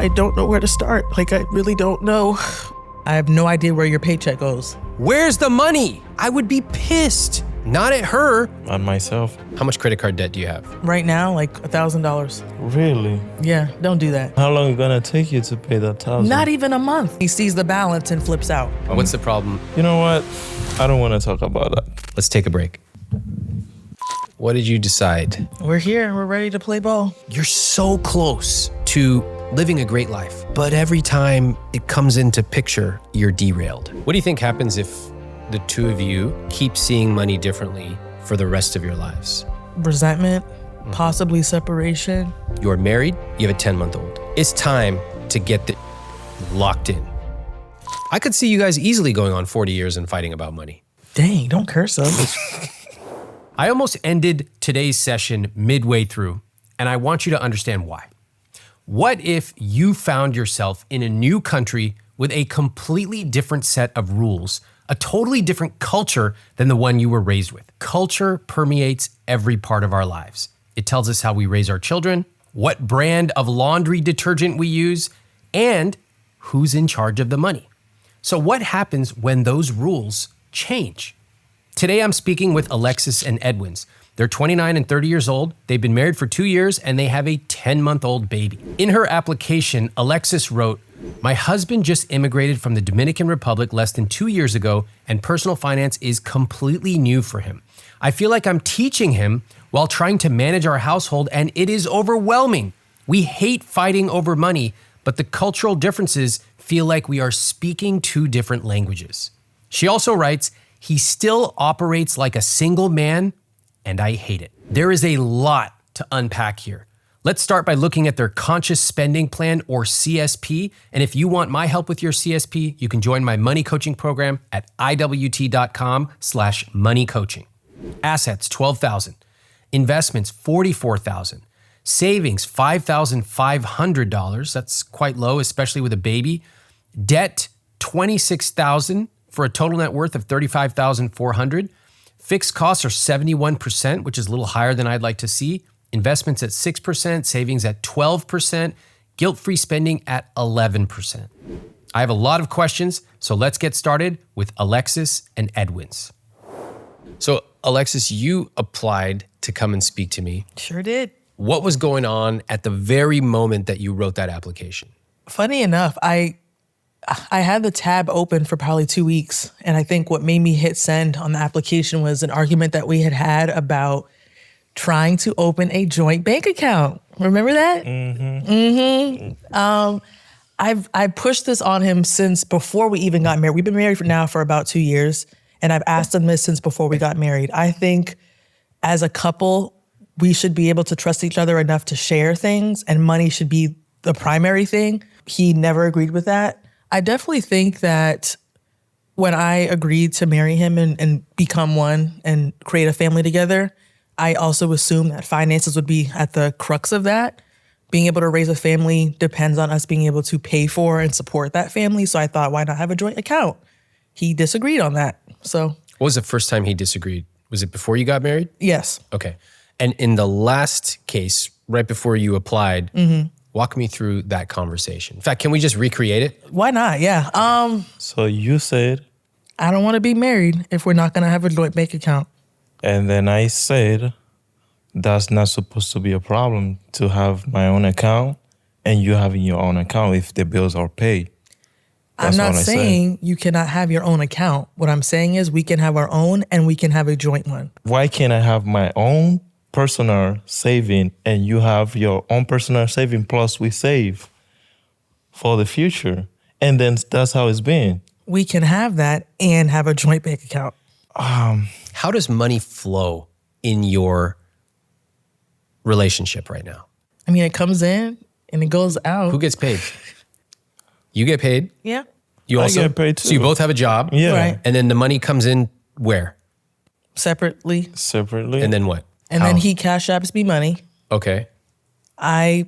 I don't know where to start. Like, I really don't know. I have no idea where your paycheck goes. Where's the money? I would be pissed. Not at her. On myself. How much credit card debt do you have? Right now, like $1,000. Really? Yeah, don't do that. How long it gonna take you to pay that 1,000? Not even a month. He sees the balance and flips out. What's the problem? You know what? I don't want to talk about that. Let's take a break. What did you decide? We're here. We're ready to play ball. You're so close to living a great life, but every time it comes into picture, you're derailed. What do you think happens if the two of you keep seeing money differently for the rest of your lives? Resentment, possibly separation. You're married, you have a 10-month-old. It's time to get the locked in. I could see you guys easily going on 40 years and fighting about money. Dang, don't curse us. I almost ended today's session midway through, and I want you to understand why. What if you found yourself in a new country with a completely different set of rules, a totally different culture than the one you were raised with? Culture permeates every part of our lives. It tells us how we raise our children, what brand of laundry detergent we use, and who's in charge of the money. So what happens when those rules change? Today I'm speaking with Alexis and Edwens. They're 29 and 30 years old. They've been married for 2 years and they have a 10-month-old baby. In her application, Alexis wrote, "My husband just immigrated from the Dominican Republic less than 2 years ago, and personal finance is completely new for him. I feel like I'm teaching him while trying to manage our household, and it is overwhelming. We hate fighting over money, but the cultural differences feel like we are speaking two different languages." She also writes, "He still operates like a single man, and I hate it." There is a lot to unpack here. Let's start by looking at their conscious spending plan, or CSP. And if you want my help with your CSP, you can join my money coaching program at iwt.com/moneycoaching. Assets, $12,000. Investments, $44,000. Savings, $5,500. That's quite low, especially with a baby. Debt, $26,000 for a total net worth of $35,400. Fixed costs are 71%, which is a little higher than I'd like to see. Investments at 6%, savings at 12%, guilt-free spending at 11%. I have a lot of questions, so let's get started with Alexis and Edwens. So Alexis, you applied to come and speak to me. Sure did. What was going on at the very moment that you wrote that application? Funny enough, I had the tab open for probably 2 weeks. And I think what made me hit send on the application was an argument that we had about trying to open a joint bank account. Remember that? I've pushed this on him since before we even got married. We've been married for about 2 years. And I've asked him this since before we got married. I think as a couple, we should be able to trust each other enough to share things, and money should be the primary thing. He never agreed with that. I definitely think that when I agreed to marry him and become one and create a family together, I also assumed that finances would be at the crux of that. Being able to raise a family depends on us being able to pay for and support that family. So I thought, why not have a joint account? He disagreed on that. So what was the first time he disagreed? Was it before you got married? Yes. Okay. And in the last case, right before you applied, walk me through that conversation. In fact, can we just recreate it? Why not? Yeah. So you said, I don't want to be married if we're not going to have a joint bank account. and then I said, that's not supposed to be a problem to have my own account and you having your own account if the bills are paid. I'm not saying you cannot have your own account. What I'm saying is we can have our own and we can have a joint one. Why can't I have my own personal saving and you have your own personal saving plus we save for the future? And then that's how it's been. We can have that and have a joint bank account. How does money flow in your relationship right now? I mean, it comes in and it goes out. Who gets paid? You get paid? Yeah. You also get paid too. So you both have a job? Yeah. Right. And then the money comes in where? Separately. Separately. And then what? And How? then he cash apps me money. Okay. I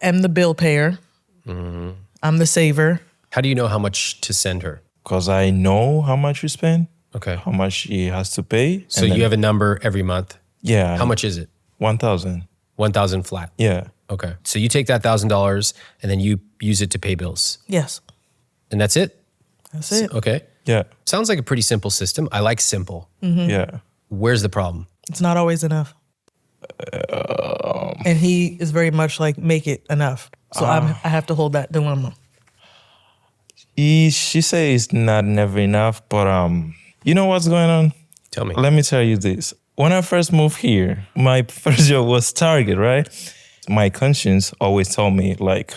am the bill payer. I'm the saver. How do you know how much to send her? Because I know how much you spend, Okay. how much she has to pay. So you have a number every month. Yeah. How much is it? 1,000. 1,000 flat. Yeah. Okay. So you take that $1,000 and then you use it to pay bills. Yes, And that's it? that's it. Okay. Yeah. Sounds like a pretty simple system. I like simple. Yeah. Where's the problem? It's not always enough. And he is very much like, make it enough. So I have to hold that dilemma. She says it's not never enough, but you know what's going on? Tell me. Let me tell you this. When I first moved here, my first job was Target, right? My conscience always told me, like,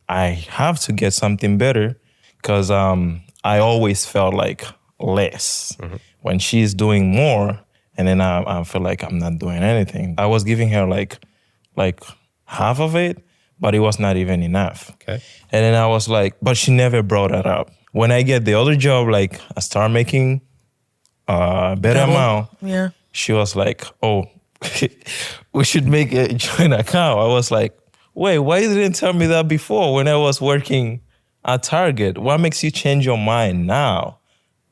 I have to get something better because I always felt like less when she's doing more, and then I feel like I'm not doing anything. I was giving her like half of it, but it was not even enough. Okay. And then I was like, but she never brought that up. When I get the other job, like I start making a better Double. amount, Yeah. she was like, oh, we should make a joint account. I was like, wait, why you didn't tell me that before when I was working at Target? What makes you change your mind now?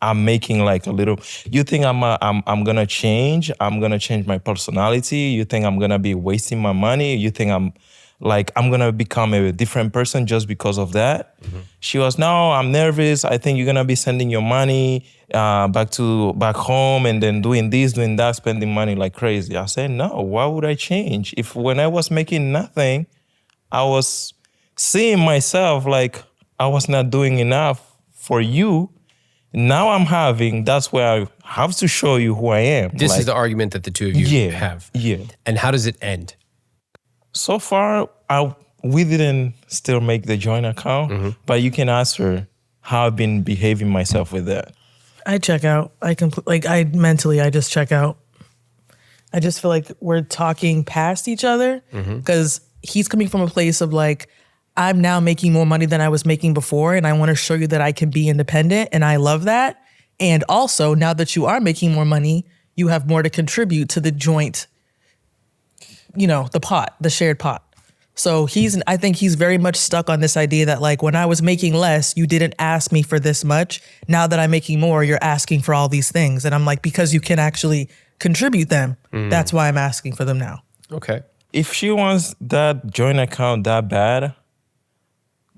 I'm making like a little. You think I'm gonna change? I'm gonna change my personality? You think I'm gonna be wasting my money? You think I'm gonna become a different person just because of that? She was, no, I'm nervous. I think you're gonna be sending your money back home and then doing this, doing that, spending money like crazy. I said, no, why would I change? If when I was making nothing, I was seeing myself like I was not doing enough for you. Now I'm having, that's where I have to show you who I am. This like, is the argument that the two of you have. Yeah. And how does it end? So far, we didn't still make the joint account, but you can ask her how I've been behaving myself with that. I check out. I just check out. I just feel like we're talking past each other because he's coming from a place of like, I'm now making more money than I was making before, and I want to show you that I can be independent, and I love that. And also, now that you are making more money, you have more to contribute to the joint, the pot, the shared pot. So I think he's very much stuck on this idea that like, when I was making less, you didn't ask me for this much. Now that I'm making more, you're asking for all these things. And I'm like, because you can actually contribute them. That's why I'm asking for them now. Okay. If she wants that joint account that bad,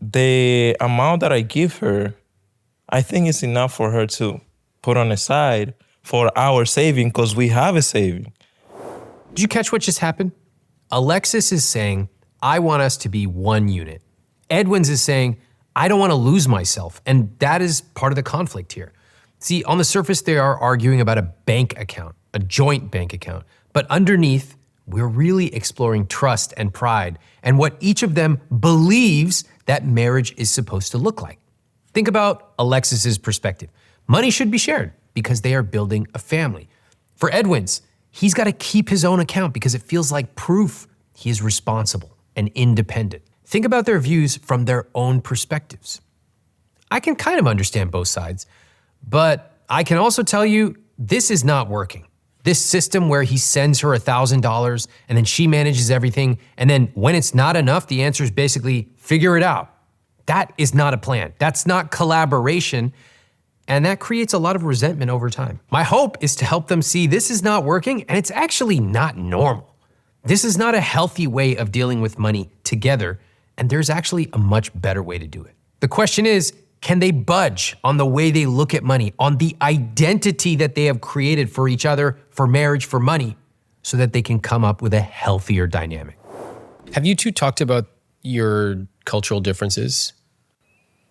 the amount that I give her, I think it's enough for her to put on the side for our saving because we have a saving. Did you catch what just happened? Alexis is saying, I want us to be one unit. Edwens is saying, I don't want to lose myself. And that is part of the conflict here. See, on the surface, they are arguing about a bank account, a joint bank account. But underneath, we're really exploring trust and pride and what each of them believes that marriage is supposed to look like. Think about Alexis's perspective. Money should be shared because they are building a family. For Edwens, he's got to keep his own account because it feels like proof he is responsible and independent. Think about their views from their own perspectives. I can kind of understand both sides, but I can also tell you this is not working. This system where he sends her $1,000 and then she manages everything, and then when it's not enough, the answer is basically figure it out. That is not a plan. That's not collaboration, and that creates a lot of resentment over time. My hope is to help them see this is not working and it's actually not normal. This is not a healthy way of dealing with money together, and there's actually a much better way to do it. The question is, can they budge on the way they look at money, on the identity that they have created for each other, for marriage, for money, so that they can come up with a healthier dynamic? Have you two talked about your cultural differences?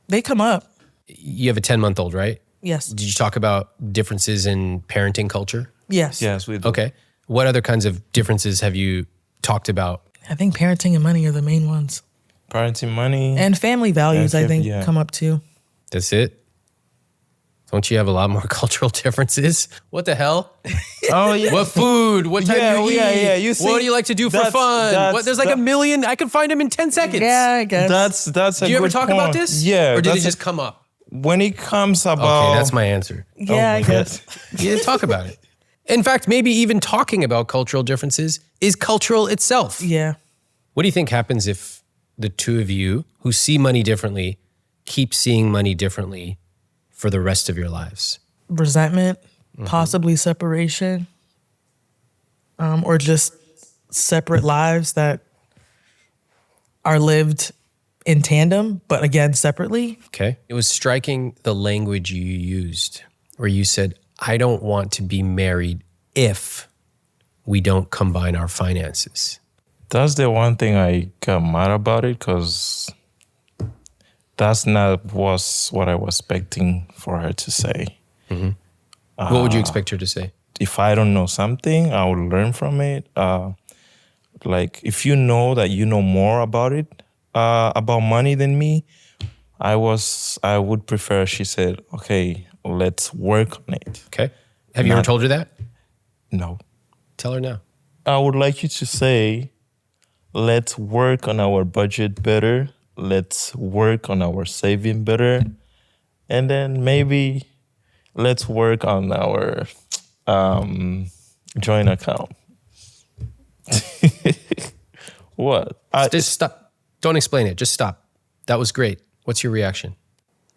They come up. You have a 10-month-old, right? Yes. Did you talk about differences in parenting culture? Yes. Yes, we do. Okay. What other kinds of differences have you talked about? I think parenting and money are the main ones. Parenting, money. And family values, I think, yeah. come up too. That's it? Don't you have a lot more cultural differences? What the hell? Oh, yeah. What food? What time Yeah, do you eat? yeah. You see, what do you like to do for that's- fun? that's- There's like a million. I can find them in 10 seconds. Yeah, I guess. That's a Do you ever good talk about point. this? Yeah. Or did it that's just come up? when it comes about... Okay, that's my answer. Yeah, I guess. You didn't talk about it. In fact, maybe even talking about cultural differences is cultural itself. Yeah. What do you think happens if the two of you who see money differently keep seeing money differently for the rest of your lives? Resentment, possibly separation, or just separate lives that are lived in tandem, but again, separately. Okay. It was striking the language you used where you said, I don't want to be married if we don't combine our finances. That's the one thing I got mad about it, because that's not what I was expecting for her to say. What would you expect her to say? If I don't know something, I will learn from it. Like, if you know that you know more about it, about money than me, I would prefer she said, okay, let's work on it. Okay. Have you ever told her that? No. Tell her now. I would like you to say, let's work on our budget better. Let's work on our saving better. And then maybe let's work on our joint account. What? Just stop. Don't explain it. Just stop. That was great. What's your reaction?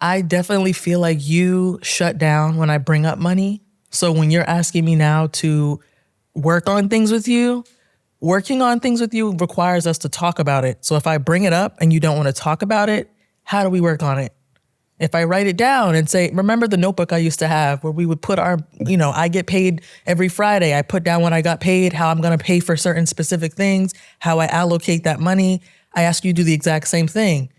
I definitely feel like you shut down when I bring up money. So when you're asking me now to work on things with you, working on things with you requires us to talk about it. So if I bring it up and you don't want to talk about it, how do we work on it? If I write it down and say, remember the notebook I used to have where we would put our, I get paid every Friday. I put down when I got paid, how I'm going to pay for certain specific things, how I allocate that money. I ask you to do the exact same thing.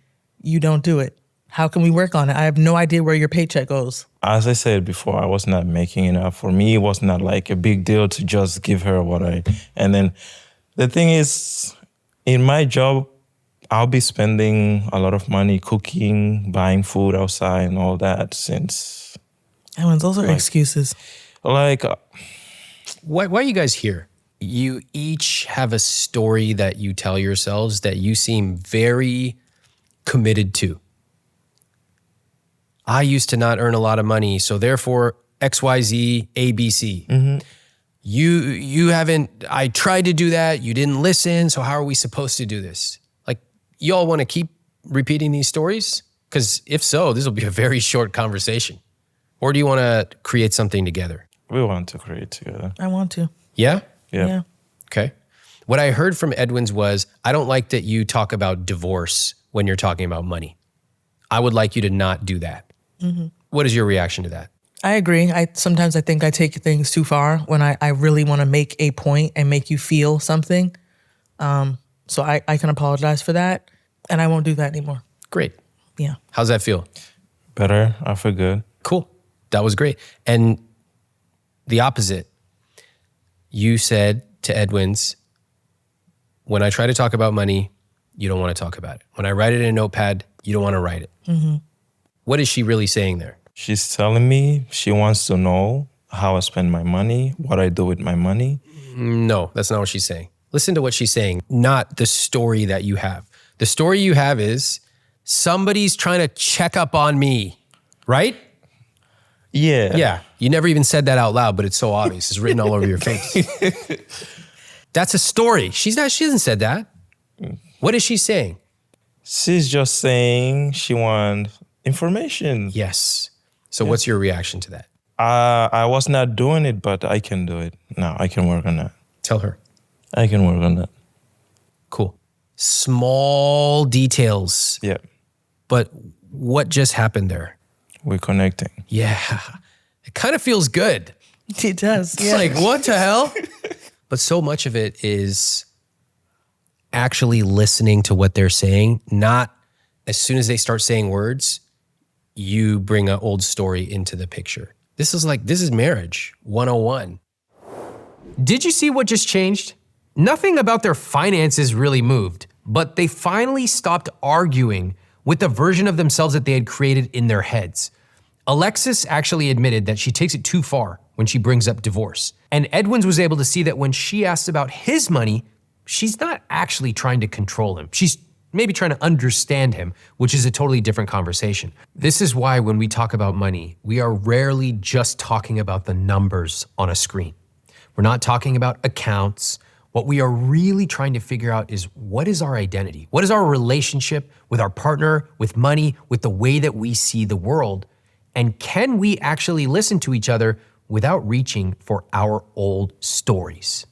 You don't do it. How can we work on it? I have no idea where your paycheck goes. As I said before, I was not making enough. For me, it was not like a big deal to just give her and then the thing is, in my job, I'll be spending a lot of money cooking, buying food outside and all that since... Edwens, those are excuses. Why are you guys here? You each have a story that you tell yourselves that you seem very committed to. I used to not earn a lot of money, so therefore XYZ, ABC. Mm-hmm. You haven't, I tried to do that, you didn't listen, so how are we supposed to do this? Like, you all want to keep repeating these stories? Because if so, this will be a very short conversation. Or do you want to create something together? We want to create together. I want to. Yeah? Yeah. Okay. What I heard from Edwens was, I don't like that you talk about divorce when you're talking about money. I would like you to not do that. Mm-hmm. What is your reaction to that? I agree. Sometimes I think I take things too far when I really want to make a point and make you feel something. So I can apologize for that, and I won't do that anymore. Great. Yeah. How's that feel? Better. I feel good. Cool. That was great. And the opposite, you said to Edwens, when I try to talk about money, you don't want to talk about it. When I write it in a notepad, you don't want to write it. Mm-hmm. What is she really saying there? She's telling me she wants to know how I spend my money, what I do with my money. No, that's not what she's saying. Listen to what she's saying, not the story that you have. The story you have is somebody's trying to check up on me, right? Yeah. Yeah. You never even said that out loud, but it's so obvious. It's written all over your face. That's a story. She hasn't said that. What is she saying? She's just saying she wants information. Yes. So what's your reaction to that? I was not doing it, but I can do it. Now I can work on that. Tell her. I can work on that. Cool. Small details. Yeah. But what just happened there? We're connecting. Yeah. It kind of feels good. It does. It's like, what the hell? But so much of it is actually listening to what they're saying, not as soon as they start saying words, you bring an old story into the picture. This is marriage 101. Did you see what just changed? Nothing about their finances really moved, but they finally stopped arguing with the version of themselves that they had created in their heads. Alexis actually admitted that she takes it too far when she brings up divorce. And Edwens was able to see that when she asked about his money, she's not actually trying to control him. She's maybe trying to understand him, which is a totally different conversation. This is why when we talk about money, we are rarely just talking about the numbers on a screen. We're not talking about accounts. What we are really trying to figure out is, what is our identity? What is our relationship with our partner, with money, with the way that we see the world? And can we actually listen to each other without reaching for our old stories?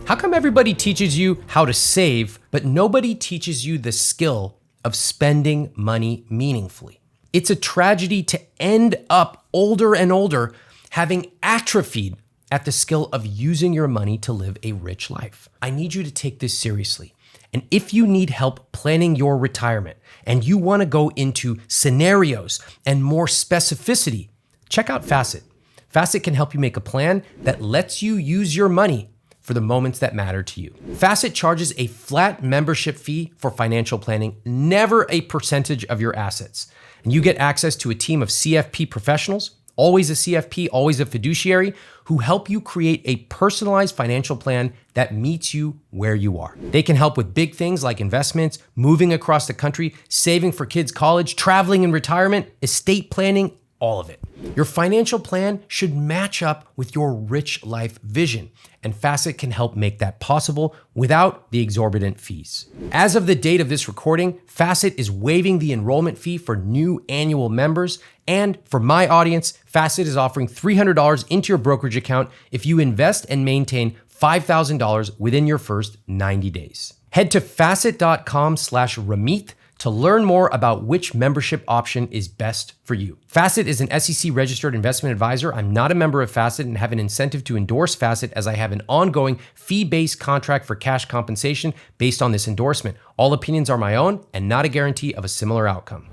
How come everybody teaches you how to save, but nobody teaches you the skill of spending money meaningfully? It's a tragedy to end up older and older having atrophied at the skill of using your money to live a rich life. I need you to take this seriously. And if you need help planning your retirement and you want to go into scenarios and more specificity, check out Facet. Facet can help you make a plan that lets you use your money for the moments that matter to you. Facet charges a flat membership fee for financial planning, never a percentage of your assets. And you get access to a team of CFP professionals, always a CFP, always a fiduciary, who help you create a personalized financial plan that meets you where you are. They can help with big things like investments, moving across the country, saving for kids' college, traveling in retirement, estate planning, all of it. Your financial plan should match up with your rich life vision, and Facet can help make that possible without the exorbitant fees. As of the date of this recording, Facet is waiving the enrollment fee for new annual members, and for my audience, Facet is offering $300 into your brokerage account if you invest and maintain $5,000 within your first 90 days. Head to facet.com/Ramit to learn more about which membership option is best for you. Facet is an SEC registered investment advisor. I'm not a member of Facet and have an incentive to endorse Facet as I have an ongoing fee-based contract for cash compensation based on this endorsement. All opinions are my own and not a guarantee of a similar outcome.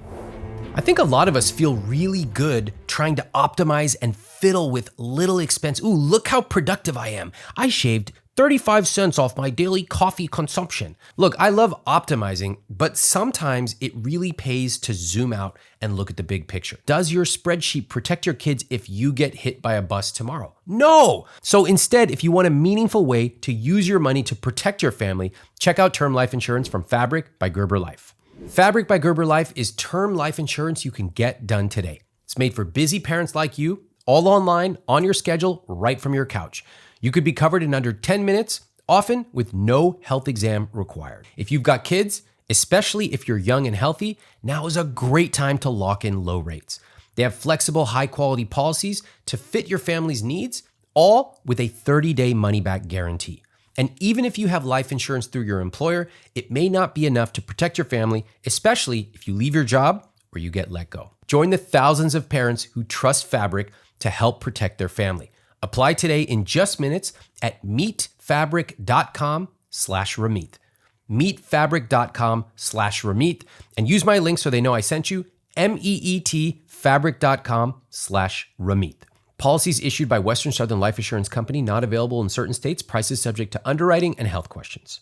I think a lot of us feel really good trying to optimize and fiddle with little expense. Ooh, look how productive I am. I shaved 35 cents off my daily coffee consumption. Look, I love optimizing, but sometimes it really pays to zoom out and look at the big picture. Does your spreadsheet protect your kids if you get hit by a bus tomorrow? No! So instead, if you want a meaningful way to use your money to protect your family, check out term life insurance from Fabric by Gerber Life. Fabric by Gerber Life is term life insurance you can get done today. It's made for busy parents like you, all online, on your schedule, right from your couch. You could be covered in under 10 minutes, often with no health exam required. If you've got kids, especially if you're young and healthy, now is a great time to lock in low rates. They have flexible, high-quality policies to fit your family's needs, all with a 30-day money-back guarantee. And even if you have life insurance through your employer, it may not be enough to protect your family, especially if you leave your job or you get let go. Join the thousands of parents who trust Fabric to help protect their family. Apply today in just minutes at meetfabric.com/Ramit. Meetfabric.com/Ramit and use my link so they know I sent you, meetfabric.com/Ramit. Policies issued by Western Southern Life Assurance Company, not available in certain states, prices subject to underwriting and health questions.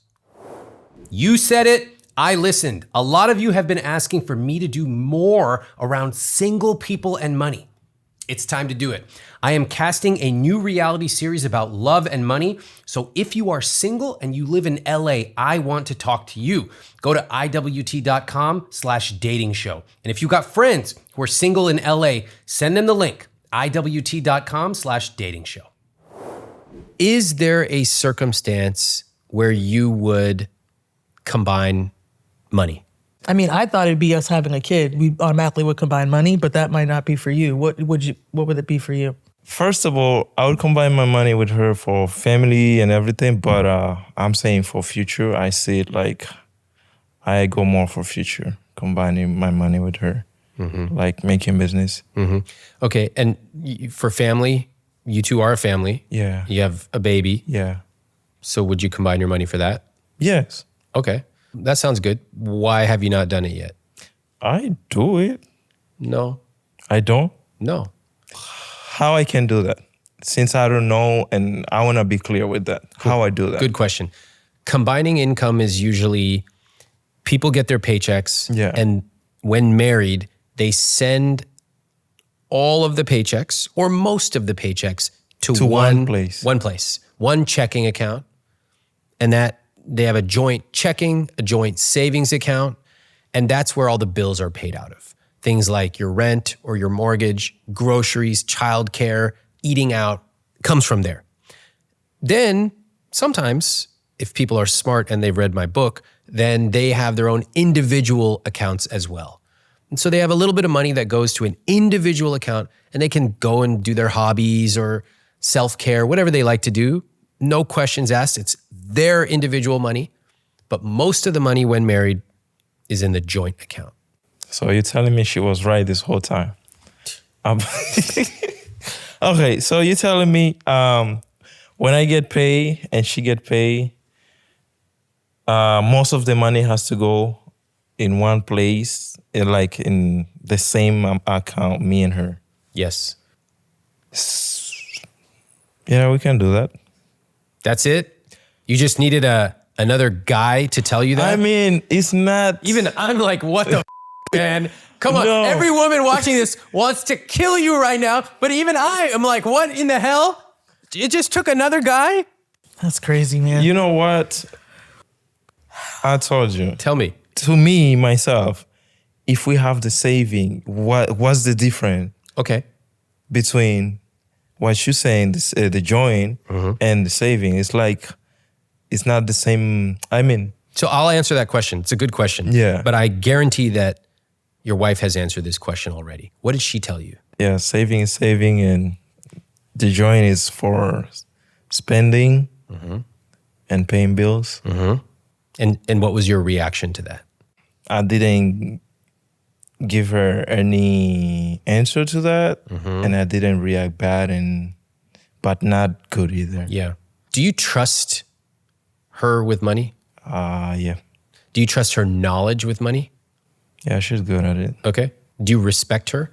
You said it, I listened. A lot of you have been asking for me to do more around single people and money. It's time to do it. I am casting a new reality series about love and money. So if you are single and you live in LA, I want to talk to you. Go to iwt.com/dating show. And if you got friends who are single in LA, send them the link, iwt.com/dating show. Is there a circumstance where you would combine money? I mean, I thought it'd be us having a kid. We automatically would combine money, but that might not be for you. What would it be for you? First of all, I would combine my money with her for family and everything, but I'm saying for future, I see it like I go more for future, combining my money with her, like making business. Mm-hmm. Okay, and for family, you two are a family. Yeah. You have a baby. Yeah. So would you combine your money for that? Yes. Okay, that sounds good. Why have you not done it yet? I do it. No. I don't? No. How I can do that? Since I don't know, and I want to be clear with that. How I do that? Good question. Combining income is usually people get their paychecks, and when married, they send all of the paychecks or most of the paychecks to one place, one checking account, and that they have a joint checking, a joint savings account, and that's where all the bills are paid out of. Things like your rent or your mortgage, groceries, childcare, eating out comes from there. Then sometimes, if people are smart and they've read my book, then they have their own individual accounts as well. And so they have a little bit of money that goes to an individual account and they can go and do their hobbies or self-care, whatever they like to do. No questions asked. It's their individual money, but most of the money when married is in the joint account. So you're telling me she was right this whole time? Okay, so you're telling me when I get paid and she get paid, most of the money has to go in one place, like in the same account, me and her. Yes. Yeah, we can do that. That's it? You just needed another guy to tell you that? I mean, it's not... Even I'm like, what the man? Come on, No. every woman watching this wants to kill you right now, but even I am like, what in the hell? It just took another guy? That's crazy, man. You know what? I told you. Tell me. To me, myself, if we have the saving, what's the difference Okay. between what you're saying, the join and the saving? It's like, it's not the same. I mean, So I'll answer that question. It's a good question. Yeah. But I guarantee that your wife has answered this question already. What did she tell you? yeah, saving is saving, and the join is for spending and paying bills. And what was your reaction to that? I didn't give her any answer to that, and I didn't react bad, but not good either. Yeah. Do you trust her with money? Yeah. Do you trust her knowledge with money? Yeah, she's good at it. Okay. Do you respect her?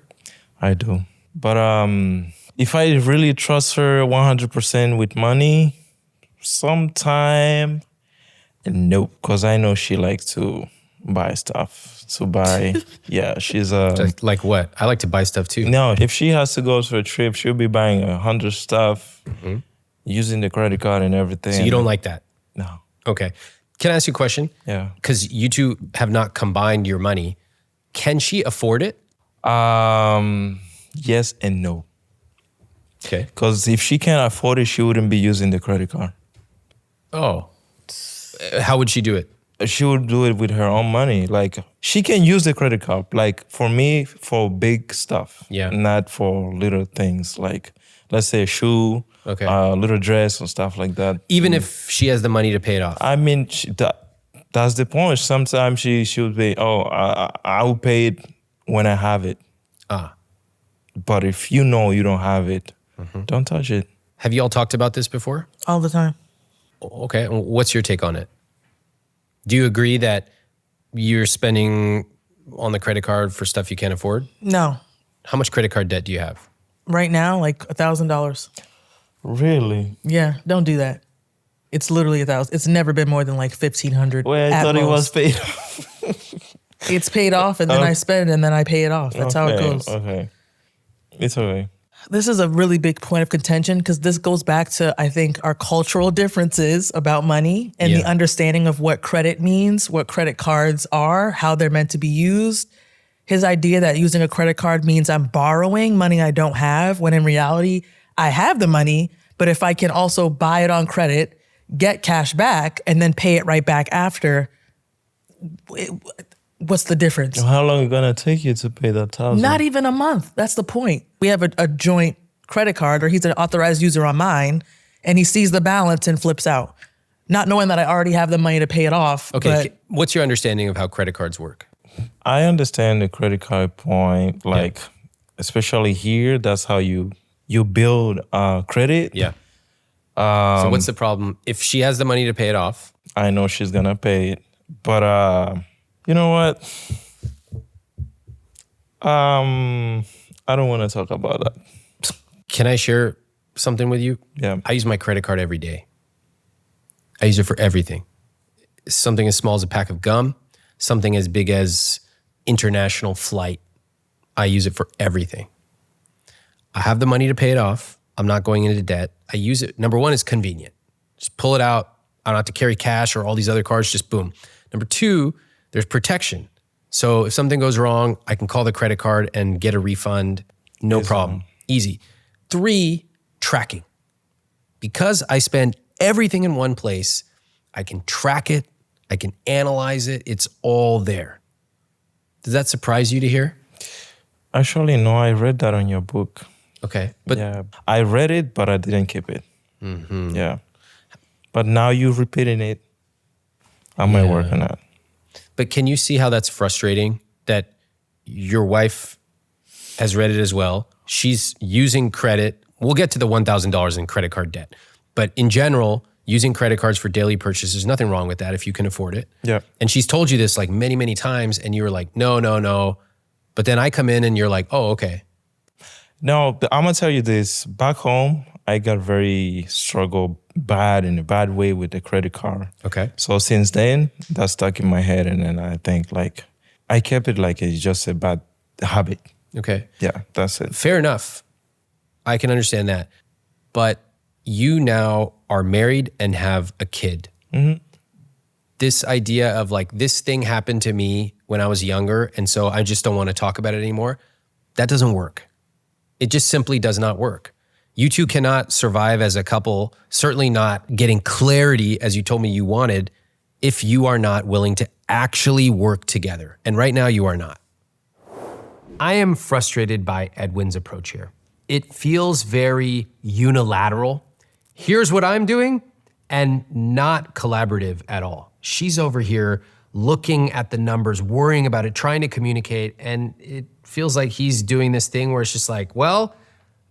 I do. But if I really trust her 100% with money, sometime, nope, because I know she likes to buy stuff. Yeah, she's Like what? I like to buy stuff too. no, if she has to go to a trip, she'll be buying 100 stuff, using the credit card and everything. So you don't like that? No. Okay. Can I ask you a question? Yeah. Because you two have not combined your money. Can she afford it? Yes and no. Okay. Because if she can't afford it, she wouldn't be using the credit card. Oh. How would she do it? She would do it with her own money. Like, she can use the credit card. Like, for me, for big stuff. Yeah. Not for little things. Like, let's say a shoe, Okay. a little dress or stuff like that. Even if she has the money to pay it off? I mean, that's the point. Sometimes she would be, I will pay it when I have it. But if you know you don't have it, don't touch it. Have you all talked about this before? All the time. Okay. What's your take on it? Do you agree that you're spending on the credit card for stuff you can't afford? No. How much credit card debt do you have? Right now, like $1,000. Really? Yeah, don't do that. It's literally $1,000. It's never been more than like $1,500. Well, I at thought it was most. paid. It's paid off, and then I spend, and then I pay it off. That's how it goes. Okay. It's okay. This is a really big point of contention because this goes back to, I think, our cultural differences about money and the Yeah. understanding of what credit means, what credit cards are, how they're meant to be used. His idea that using a credit card means I'm borrowing money I don't have, when in reality, I have the money, but if I can also buy it on credit, get cash back, and then pay it right back after, what's the difference? How long is it gonna take you to pay that $1,000? Not even a month. That's the point. We have a joint credit card, or he's an authorized user on mine, and he sees the balance and flips out, not knowing that I already have the money to pay it off. Okay. But What's your understanding of how credit cards work? I understand the credit card point. Like, especially here, that's how you build credit. Yeah. So what's the problem? If she has the money to pay it off, I know she's gonna pay it, but you know what? I don't want to talk about that. can I share something with you? Yeah. I use my credit card every day. I use it for everything. Something as small as a pack of gum, something as big as international flight. I use it for everything. I have the money to pay it off. I'm not going into debt. I use it. Number one, it's convenient. Just pull it out. I don't have to carry cash or all these other cards, just boom. Number two, there's protection. So if something goes wrong, I can call the credit card and get a refund. No problem. Easy. Three, tracking. Because I spend everything in one place, I can track it. I can analyze it. It's all there. Does that surprise you to hear? Actually, no, I read that on your book. Okay. But Yeah, I read it, but I didn't keep it. Yeah. But now you're repeating it. I might work on that. But can you see how that's frustrating that your wife has read it as well? She's using credit. We'll get to the $1,000 in credit card debt. But in general, using credit cards for daily purchases, there's nothing wrong with that if you can afford it. Yeah. And she's told you this like many, many times, and you were like, no. But then I come in and you're like, oh, okay. No, but I'm gonna tell you this. Back home, I got very in a bad way with the credit card. Okay. So since then, that's stuck in my head, and then I think like I kept it like it's just a bad habit. Okay. Yeah, that's it. Fair enough. I can understand that. But you now are married and have a kid. Mm-hmm. This idea of like, this thing happened to me when I was younger, and so I just don't want to talk about it anymore, that doesn't work. It just simply does not work. You two cannot survive as a couple, certainly not getting clarity as you told me you wanted, if you are not willing to actually work together. And right now you are not. I am frustrated by Edwin's approach here. It feels very unilateral. Here's what I'm doing, and not collaborative at all. She's over here looking at the numbers, worrying about it, trying to communicate, and it feels like he's doing this thing where it's just like, well,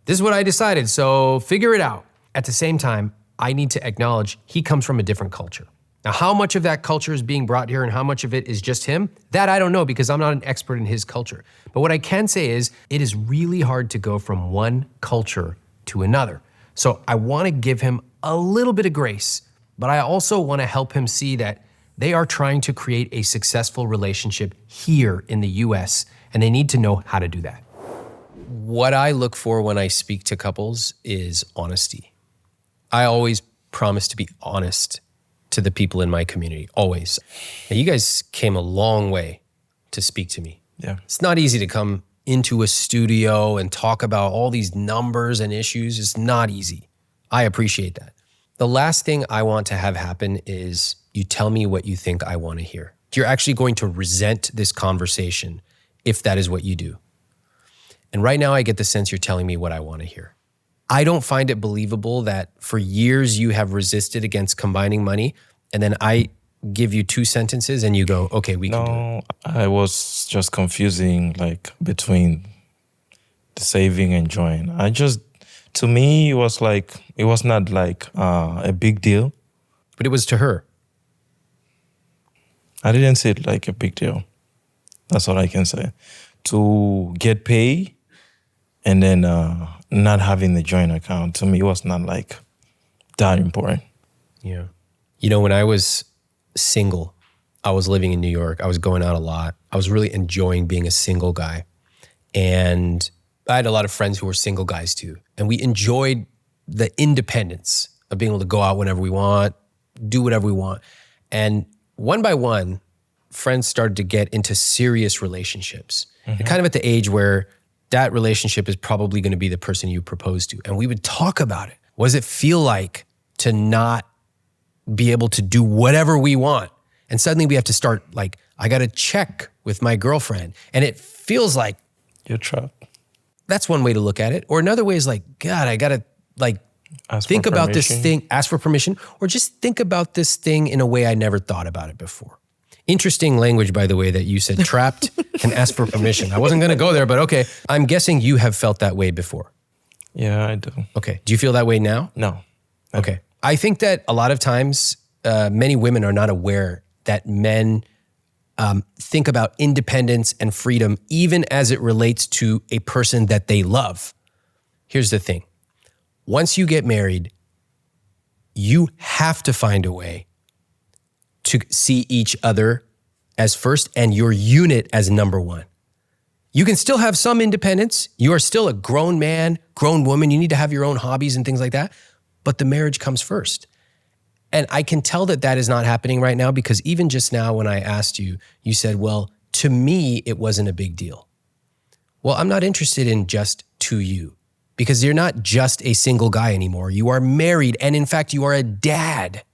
this is what I decided, so figure it out. At the same time, I need to acknowledge he comes from a different culture. Now, how much of that culture is being brought here and how much of it is just him, that I don't know because I'm not an expert in his culture. But what I can say is it is really hard to go from one culture to another. So I want to give him a little bit of grace, but I also want to help him see that they are trying to create a successful relationship here in the US, and they need to know how to do that. What I look for when I speak to couples is honesty. I always promise to be honest to the people in my community, always. Now, you guys came a long way to speak to me. Yeah. It's not easy to come into a studio and talk about all these numbers and issues. It's not easy. I appreciate that. The last thing I want to have happen is you tell me what you think I want to hear. You're actually going to resent this conversation if that is what you do. And right now I get the sense you're telling me what I want to hear. I don't find it believable that for years you have resisted against combining money, and then I give you 2 sentences and you go, okay, we can do it. No, I was just confusing like between the saving and join. To me, it was not like a big deal. But it was to her. I didn't see it like a big deal. That's all I can say. To get paid and then not having the joint account, to me, it was not like that important. Yeah. You know, when I was single, I was living in New York. I was going out a lot. I was really enjoying being a single guy. And I had a lot of friends who were single guys too. And we enjoyed the independence of being able to go out whenever we want, do whatever we want. And one by one, friends started to get into serious relationships. Mm-hmm. And kind of at the age where that relationship is probably going to be the person you propose to. And we would talk about it. What does it feel like to not be able to do whatever we want? And suddenly we have to start like, I got to check with my girlfriend. And it feels like you're trapped. That's one way to look at it. Or another way is like, God, I got to like think about this thing, ask for permission, or just think about this thing in a way I never thought about it before. Interesting language, by the way, that you said trapped and ask for permission. I wasn't going to go there, but okay. I'm guessing you have felt that way before. Yeah, I do. Okay. Do you feel that way now? No. Okay. I think that a lot of times many women are not aware that men think about independence and freedom even as it relates to a person that they love. Here's the thing. Once you get married, you have to find a way to see each other as first and your unit as number one. You can still have some independence. You are still a grown man, grown woman. You need to have your own hobbies and things like that. But the marriage comes first. And I can tell that that is not happening right now because even just now when I asked you, you said, well, to me, it wasn't a big deal. Well, I'm not interested in just to you because you're not just a single guy anymore. You are married. And in fact, you are a dad.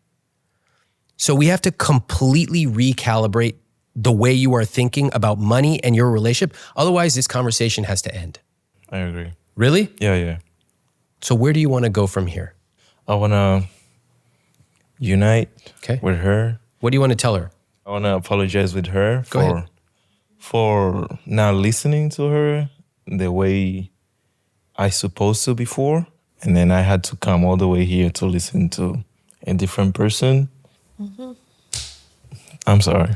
So we have to completely recalibrate the way you are thinking about money and your relationship. Otherwise, this conversation has to end. I agree. Really? Yeah. So where do you want to go from here? I want to unite Okay. with her. What do you want to tell her? I want to apologize with her Go ahead. for not listening to her the way I supposed to before. And then I had to come all the way here to listen to a different person. I'm sorry.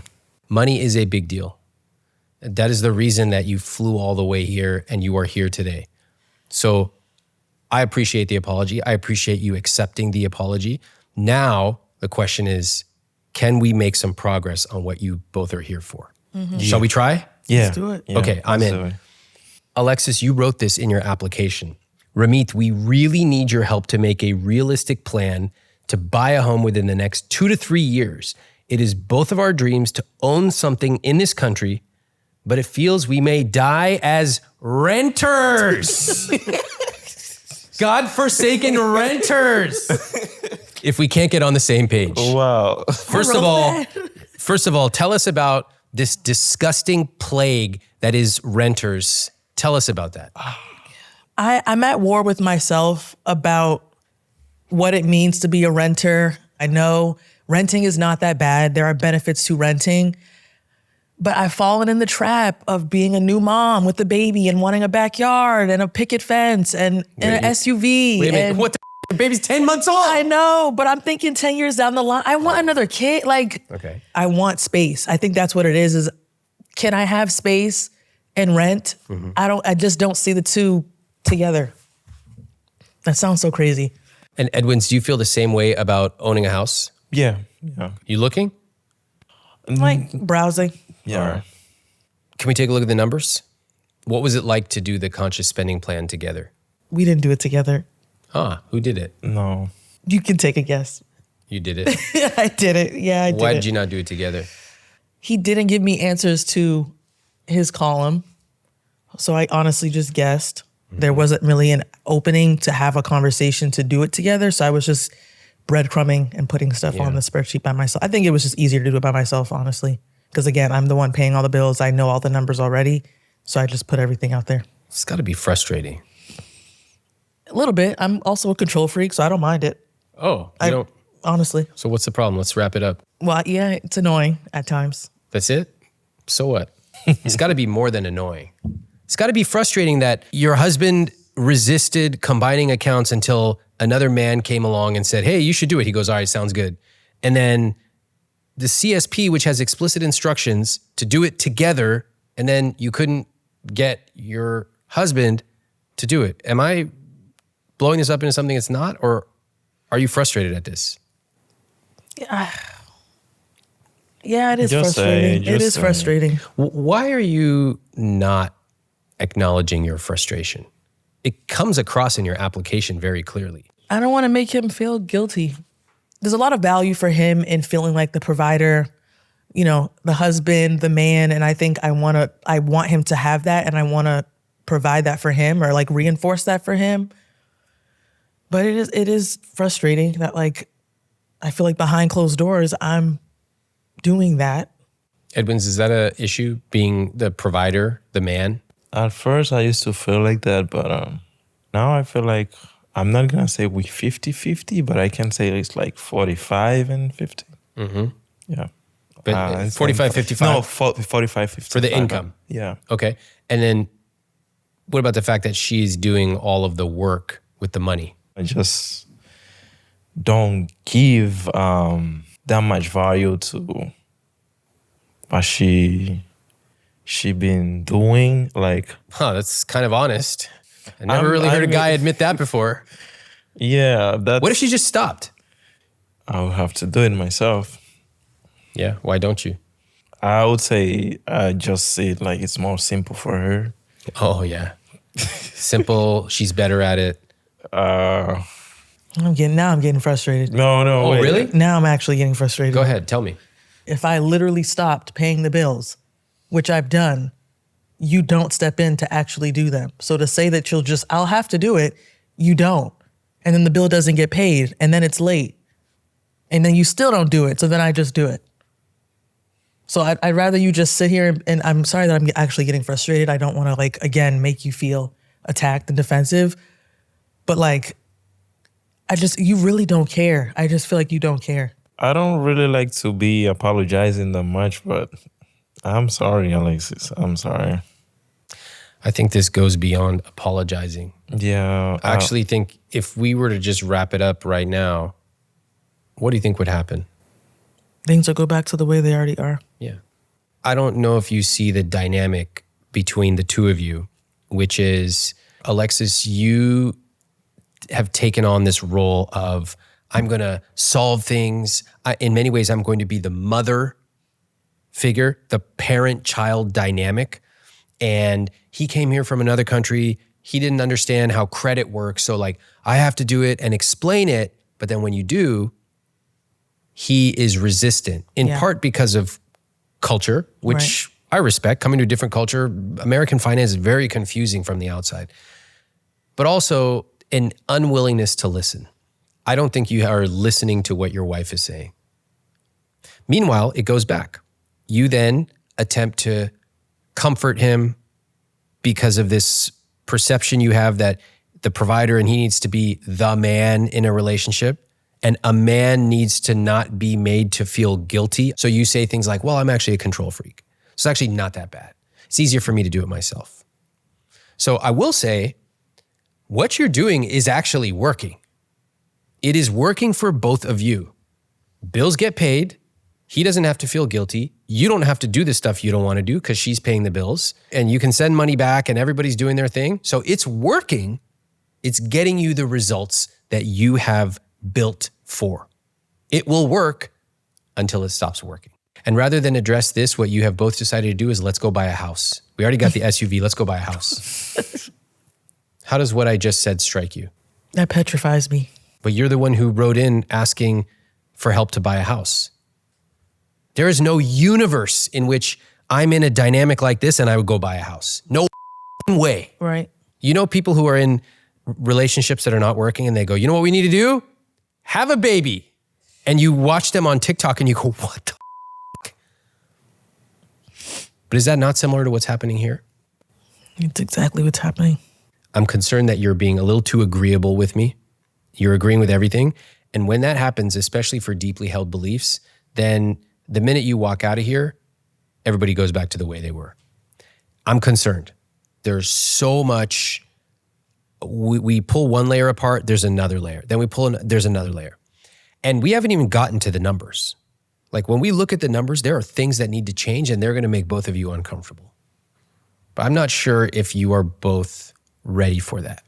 Money is a big deal. That is the reason that you flew all the way here and you are here today. So I appreciate the apology. I appreciate you accepting the apology. Now the question is, can we make some progress on what you both are here for? Shall we try? Yeah. Let's do it. Yeah, Okay, I'm let's in. do it. Alexis, you wrote this in your application. Ramit, we really need your help to make a realistic plan to buy a home within the next 2 to 3 years. It is both of our dreams to own something in this country, but it feels we may die as renters. God-forsaken renters. If we can't get on the same page. Wow. First of all, tell us about this disgusting plague that is renters. Tell us about that. I'm at war with myself about what it means to be a renter. I know renting is not that bad. There are benefits to renting. But I've fallen in the trap of being a new mom with a baby and wanting a backyard and a picket fence and an SUV. Wait a minute, and what the baby's 10 months old? I know, but I'm thinking 10 years down the line, I want another kid. Like, Okay. I want space. I think that's what it is can I have space and rent? I just don't see the two together. That sounds so crazy. And Edwens, do you feel the same way about owning a house? Yeah. Yeah. You looking? Like browsing. Yeah. All right. Can we take a look at the numbers? What was it like to do the conscious spending plan together? We didn't do it together. Who did it? No. You can take a guess. You did it. I did it. Yeah, I did Why it. did you not do it together? He didn't give me answers to his column. So I honestly just guessed. There wasn't really an opening to have a conversation to do it together. So I was just breadcrumbing and putting stuff on the spreadsheet by myself. I think it was just easier to do it by myself, honestly. Because again, I'm the one paying all the bills. I know all the numbers already. So I just put everything out there. It's got to be frustrating. A little bit. I'm also a control freak, so I don't mind it. Oh, you don't. Honestly. So what's the problem? Let's wrap it up. Well, yeah, it's annoying at times. That's it? So what? It's got to be more than annoying. It's got to be frustrating that your husband resisted combining accounts until another man came along and said, hey, you should do it. He goes, all right, sounds good. And then the CSP, which has explicit instructions to do it together, and then you couldn't get your husband to do it. Am I blowing this up into something it's not, or are you frustrated at this? Yeah, it is Just say, frustrating. It just is say. frustrating. Why are you not acknowledging your frustration? It comes across in your application very clearly. I don't want to make him feel guilty. There's a lot of value for him in feeling like the provider, you know, the husband, the man, and I think I want him to have that, and I want to provide that for him or like reinforce that for him. But it is frustrating that like I feel like behind closed doors I'm doing that. Edwens, is that an issue, being the provider, the man? At first, I used to feel like that, but now I feel like I'm not going to say we 50-50, but I can say it's like 45 and 50. Mm-hmm. Yeah. But 45, 55? No, 45, 55. For the income? Yeah. Okay. And then what about the fact that she's doing all of the work with the money? I just don't give that much value to what she been doing. Like, That's kind of honest. I never I'm- really heard I a guy mean- admit that before. yeah, that's. What if she just stopped? I'll have to do it myself. Yeah, why don't you? I would say I just see it like it's more simple for her. Oh, yeah. Simple, she's better at it. I'm getting frustrated. No, Oh, wait. really? Now I'm actually getting frustrated. Go ahead, tell me. If I literally stopped paying the bills, which I've done, you don't step in to actually do them. So to say that I'll have to do it, you don't. And then the bill doesn't get paid and then it's late. And then you still don't do it. So then I just do it. So I'd rather you just sit here and I'm sorry that I'm actually getting frustrated. I don't want to like, again, make you feel attacked and defensive. But like, You really don't care. I just feel like you don't care. I don't really like to be apologizing that much, but I'm sorry, Alexis. I'm sorry. I think this goes beyond apologizing. Yeah. I actually think if we were to just wrap it up right now, what do you think would happen? Things will go back to the way they already are. Yeah. I don't know if you see the dynamic between the two of you, which is, Alexis, you have taken on this role of, I'm going to solve things. In many ways, I'm going to be the mother figure, the parent-child dynamic. And he came here from another country. He didn't understand how credit works. So like, I have to do it and explain it. But then when you do, he is resistant, in part because of culture, which I respect. Coming to a different culture, American finance is very confusing from the outside. But also an unwillingness to listen. I don't think you are listening to what your wife is saying. Meanwhile, it goes back. You then attempt to comfort him because of this perception you have that the provider and he needs to be the man in a relationship, and a man needs to not be made to feel guilty. So you say things like, well, I'm actually a control freak. It's actually not that bad. It's easier for me to do it myself. So I will say, what you're doing is actually working. It is working for both of you. Bills get paid. He doesn't have to feel guilty. You don't have to do the stuff you don't want to do because she's paying the bills, and you can send money back and everybody's doing their thing. So it's working. It's getting you the results that you have built for. It will work until it stops working. And rather than address this, what you have both decided to do is let's go buy a house. We already got the SUV. Let's go buy a house. How does what I just said strike you? That petrifies me. But you're the one who wrote in asking for help to buy a house. There is no universe in which I'm in a dynamic like this and I would go buy a house. No way. Right. You know people who are in relationships that are not working and they go, you know what we need to do? Have a baby. And you watch them on TikTok and you go, what the f***? But is that not similar to what's happening here? It's exactly what's happening. I'm concerned that you're being a little too agreeable with me. You're agreeing with everything. And when that happens, especially for deeply held beliefs, then the minute you walk out of here, everybody goes back to the way they were. I'm concerned. There's so much, we pull one layer apart, there's another layer. Then there's another layer. And we haven't even gotten to the numbers. Like when we look at the numbers, there are things that need to change and they're going to make both of you uncomfortable. But I'm not sure if you are both ready for that.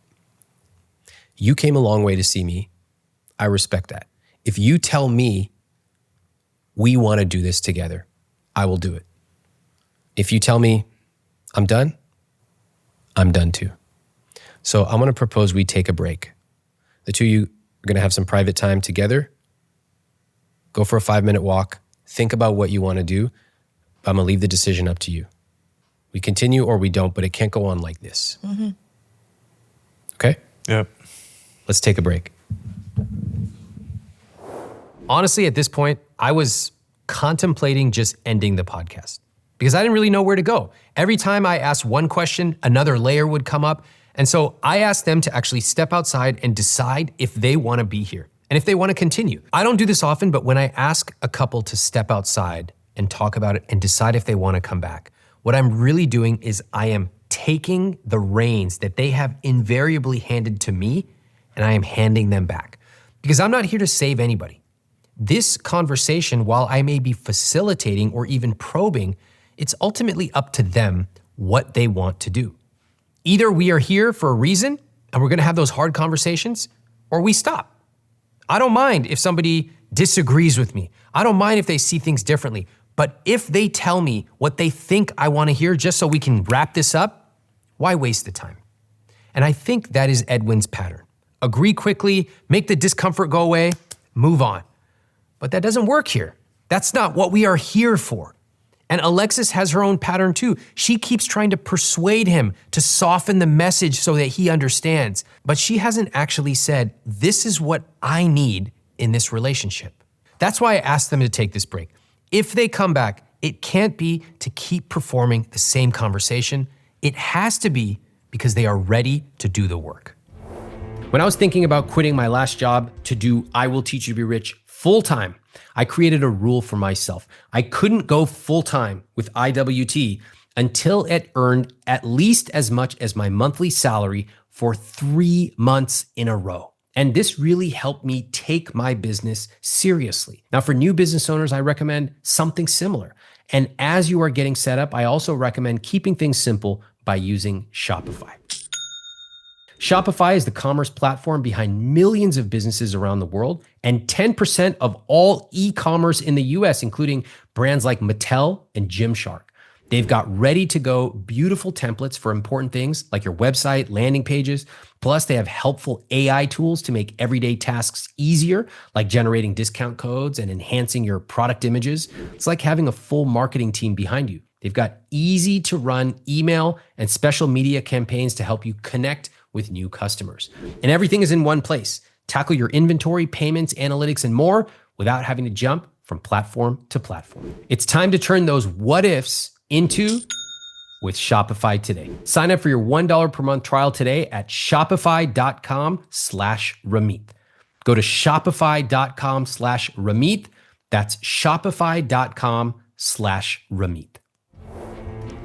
You came a long way to see me. I respect that. If you tell me we want to do this together, I will do it. If you tell me I'm done, I'm done too. So I'm going to propose we take a break. The two of you are going to have some private time together. Go for a 5-minute walk. Think about what you want to do. I'm going to leave the decision up to you. We continue or we don't, but it can't go on like this. Mm-hmm. Okay? Yep. Let's take a break. Honestly, at this point, I was contemplating just ending the podcast because I didn't really know where to go. Every time I asked one question, another layer would come up. And so I asked them to actually step outside and decide if they want to be here and if they want to continue. I don't do this often, but when I ask a couple to step outside and talk about it and decide if they want to come back, what I'm really doing is I am taking the reins that they have invariably handed to me and I am handing them back because I'm not here to save anybody. This conversation, while I may be facilitating or even probing, it's ultimately up to them what they want to do. Either we are here for a reason and we're going to have those hard conversations, or we stop. I don't mind if somebody disagrees with me. I don't mind if they see things differently. But if they tell me what they think I want to hear just so we can wrap this up, why waste the time? And I think that is Edwens' pattern. Agree quickly, make the discomfort go away, move on. But that doesn't work here. That's not what we are here for. And Alexis has her own pattern too. She keeps trying to persuade him to soften the message so that he understands. But she hasn't actually said, this is what I need in this relationship. That's why I asked them to take this break. If they come back, it can't be to keep performing the same conversation. It has to be because they are ready to do the work. When I was thinking about quitting my last job to do I Will Teach You to Be Rich full time, I created a rule for myself. I couldn't go full time with IWT until it earned at least as much as my monthly salary for 3 months in a row. And this really helped me take my business seriously. Now, for new business owners, I recommend something similar. And as you are getting set up, I also recommend keeping things simple by using Shopify. Shopify is the commerce platform behind millions of businesses around the world and 10% of all e-commerce in the US, including brands like Mattel and Gymshark. They've got ready-to-go beautiful templates for important things like your website, landing pages. Plus, they have helpful AI tools to make everyday tasks easier, like generating discount codes and enhancing your product images. It's like having a full marketing team behind you. They've got easy-to-run email and special media campaigns to help you connect with new customers. And everything is in one place. Tackle your inventory, payments, analytics, and more without having to jump from platform to platform. It's time to turn those what-ifs into with Shopify today. Sign up for your $1 per month trial today at shopify.com/Ramit. Go to shopify.com/Ramit. That's shopify.com/Ramit.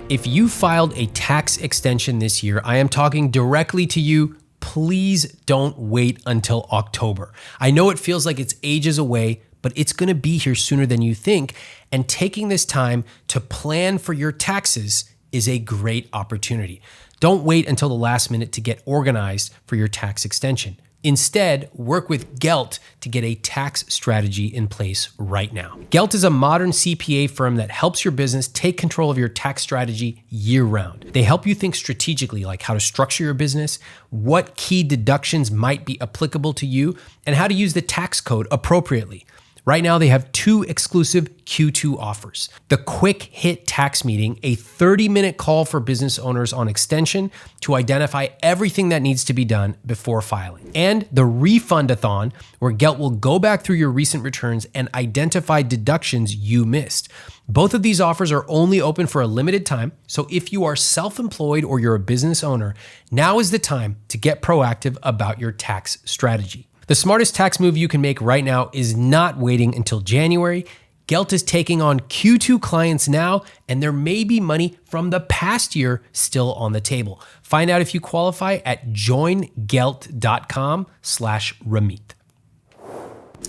If you filed a tax extension this year, I am talking directly to you. Please don't wait until October. I know it feels like it's ages away, but it's going to be here sooner than you think. And taking this time to plan for your taxes is a great opportunity. Don't wait until the last minute to get organized for your tax extension. Instead, work with Gelt to get a tax strategy in place right now. Gelt is a modern CPA firm that helps your business take control of your tax strategy year-round. They help you think strategically, like how to structure your business, what key deductions might be applicable to you, and how to use the tax code appropriately. Right now, they have 2 exclusive Q2 offers. The Quick Hit Tax Meeting, a 30-minute call for business owners on extension to identify everything that needs to be done before filing. And the Refund-a-thon, where Gelt will go back through your recent returns and identify deductions you missed. Both of these offers are only open for a limited time, so if you are self-employed or you're a business owner, now is the time to get proactive about your tax strategy. The smartest tax move you can make right now is not waiting until January. Gelt is taking on Q2 clients now, and there may be money from the past year still on the table. Find out if you qualify at joingelt.com/Ramit.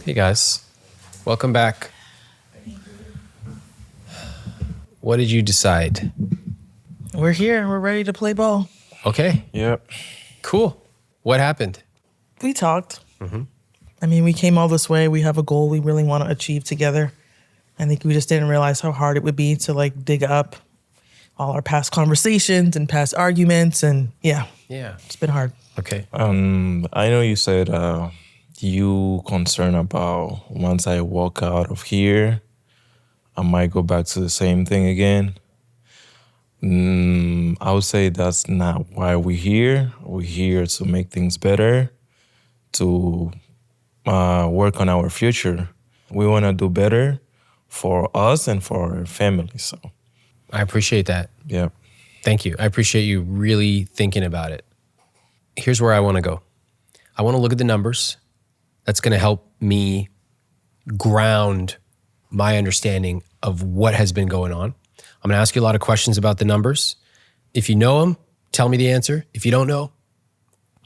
Hey guys, welcome back. What did you decide? We're here. We're ready to play ball. Okay, Yep. cool. What happened? We talked. I mean, we came all this way. We have a goal we really want to achieve together. I think we just didn't realize how hard it would be to like dig up all our past conversations and past arguments. And yeah, it's been hard. Okay. I know you said you concerned about once I walk out of here, I might go back to the same thing again. I would say that's not why we're here. We're here to make things better, to work on our future. We want to do better for us and for our family. So I appreciate that. yeah. Thank you. I appreciate you really thinking about it. Here's where I want to go. I want to look at the numbers. That's going to help me ground my understanding of what has been going on. I'm going to ask you a lot of questions about the numbers. If you know them, tell me the answer. If you don't know,